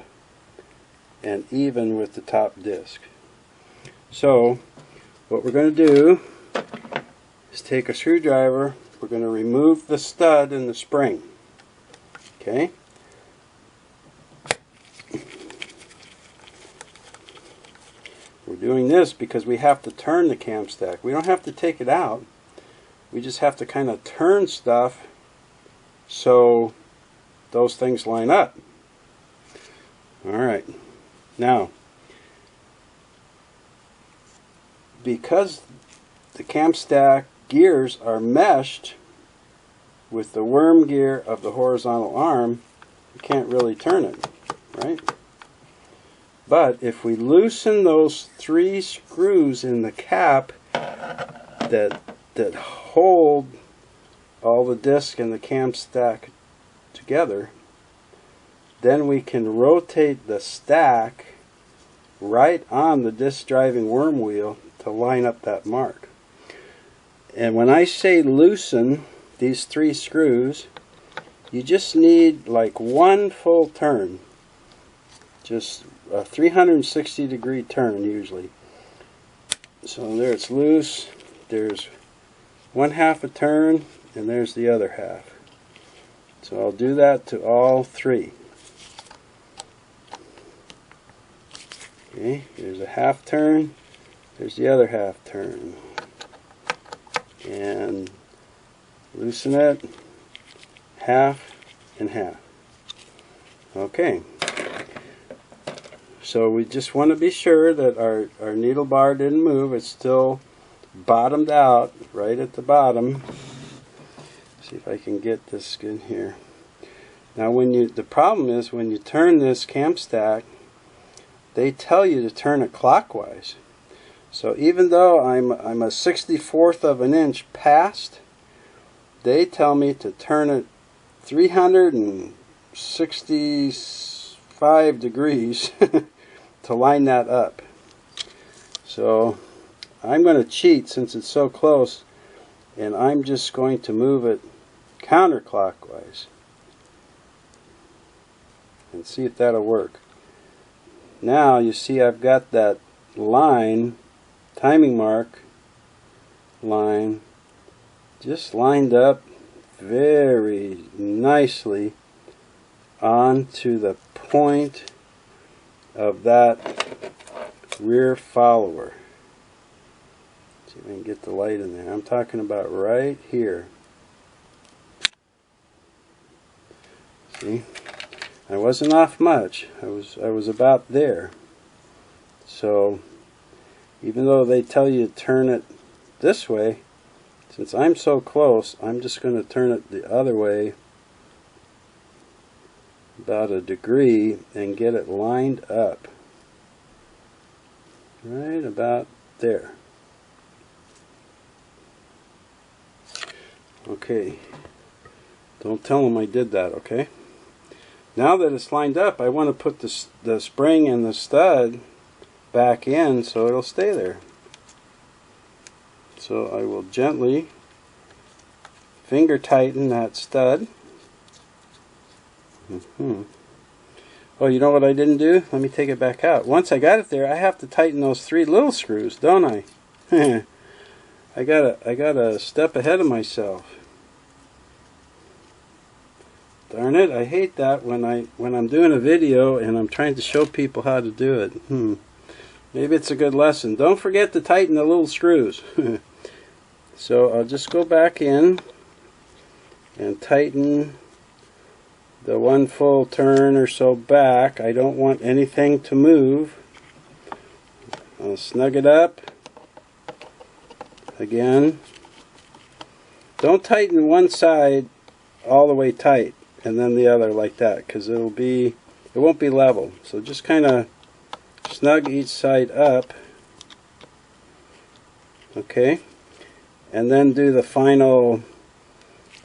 and even with the top disc. So what we're going to do is take a screwdriver. We're going to remove the stud and the spring. Okay, we're doing this because we have to turn the cam stack. We don't have to take it out. We just have to kind of turn stuff so those things line up. Alright, now because the cam stack gears are meshed with the worm gear of the horizontal arm, you can't really turn it, right? But if we loosen those 3 screws in the cap that hold all the disc and the cam stack together, then we can rotate the stack right on the disc driving worm wheel to line up that mark. And when I say loosen these 3 screws, you just need like 1 full turn, just a 360-degree turn usually. So there, it's loose. There's 1/2 a turn, and there's the other half. So I'll do that to all 3. Okay, here's a 1/2 turn, there's the other 1/2 turn. And loosen it, 1/2 and 1/2. Okay. So we just want to be sure that our needle bar didn't move. It's still bottomed out right at the bottom. See if I can get this in here. Now the problem is when you turn this cam stack, they tell you to turn it clockwise. So even though I'm a 64th of an inch past, they tell me to turn it 365 degrees to line that up. So I'm going to cheat since it's so close, and I'm just going to move it counterclockwise and see if that'll work. Now you see I've got that line, timing mark line, just lined up very nicely onto the point of that rear follower. See if I can get the light in there. I'm talking about right here. See? I wasn't off much. I was about there. So even though they tell you to turn it this way, since I'm so close, I'm just going to turn it the other way about a degree and get it lined up right about there. Okay, don't tell them I did that, okay? Now that it's lined up, I want to put the spring and the stud back in so it'll stay there. So I will gently finger tighten that stud. Oh, you know what I didn't do? Let me take it back out. Once I got it there, I have to tighten those 3 little screws, don't I? I got a step ahead of myself. Darn it, I hate that when I'm doing a video and I'm trying to show people how to do it. Maybe it's a good lesson. Don't forget to tighten the little screws. So I'll just go back in and tighten the 1 full turn or so back. I don't want anything to move. I'll snug it up again. Don't tighten one side all the way tight and then the other like that, because it won't be level. So just kind of snug each side up. Okay, and then do the final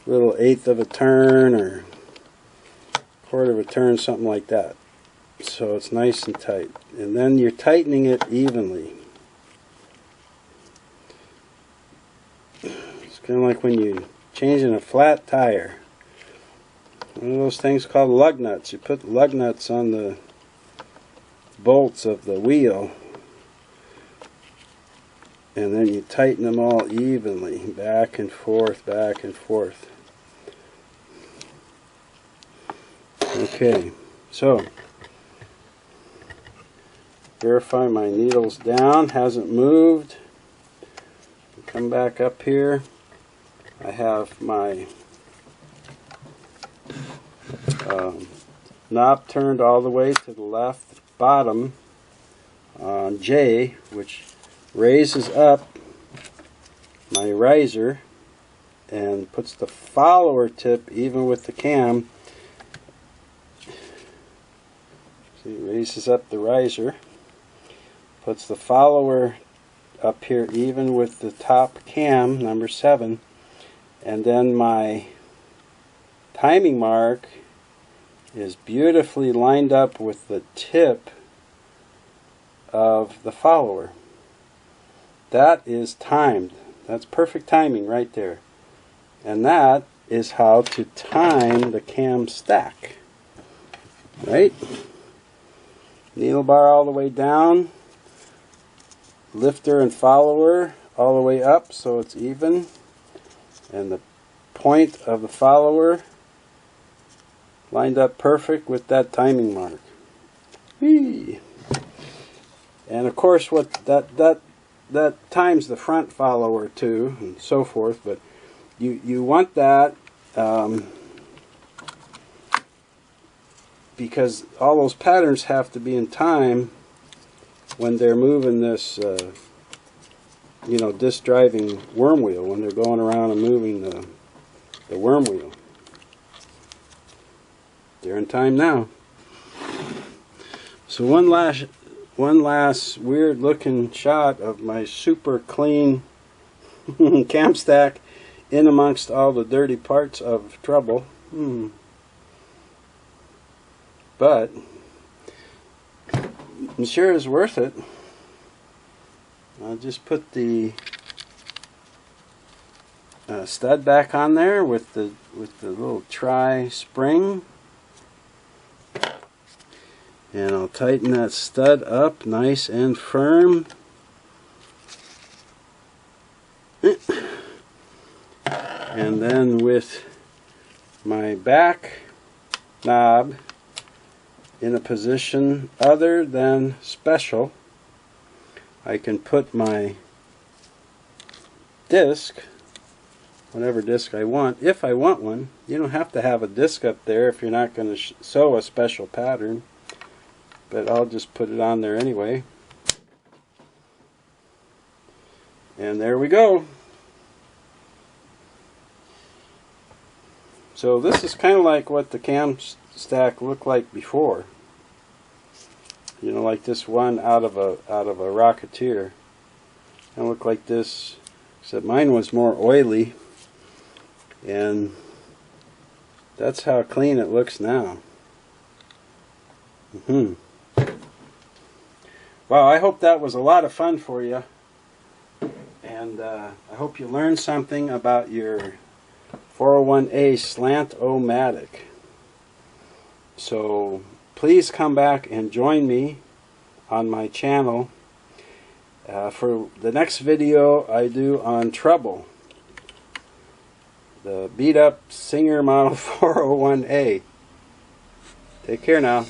little 1/8 of a turn or 1/4 of a turn, something like that, so it's nice and tight. And then you're tightening it evenly. It's kind of like when you're changing a flat tire. One of those things called lug nuts. You put lug nuts on the bolts of the wheel, and then you tighten them all evenly, back and forth, back and forth. Okay, so verify my needle's down, hasn't moved. Come back up here. I have my knob turned all the way to the left bottom on J, which raises up my riser and puts the follower tip even with the cam. See, it raises up the riser, puts the follower up here even with the top cam, number 7, and then my timing mark is beautifully lined up with the tip of the follower. That is timed. That's perfect timing right there. And that is how to time the cam stack. Right? Needle bar all the way down. Lifter and follower all the way up so it's even. And the point of the follower lined up perfect with that timing mark. Whee! And of course what that times the front follower too, and so forth, but you want that because all those patterns have to be in time when they're moving this disc driving worm wheel, when they're going around and moving the worm wheel. They're in time now. So one last weird looking shot of my super clean cam stack in amongst all the dirty parts of trouble. But I'm sure it's worth it. I'll just put the stud back on there with the little tri spring, and I'll tighten that stud up nice and firm. And then with my back knob in a position other than special, I can put my disc, whatever disc I want, if I want one. You don't have to have a disc up there if you're not going to sew a special pattern, but I'll just put it on there anyway. And there we go. So this is kind of like what the cam stack looked like before. You know, like this one out of a Rocketeer. Kind of looked like this, except mine was more oily, and that's how clean it looks now. Wow, I hope that was a lot of fun for you, and I hope you learned something about your 401A Slant-O-Matic. So please come back and join me on my channel for the next video I do on Trouble, the beat up Singer Model 401A. Take care now.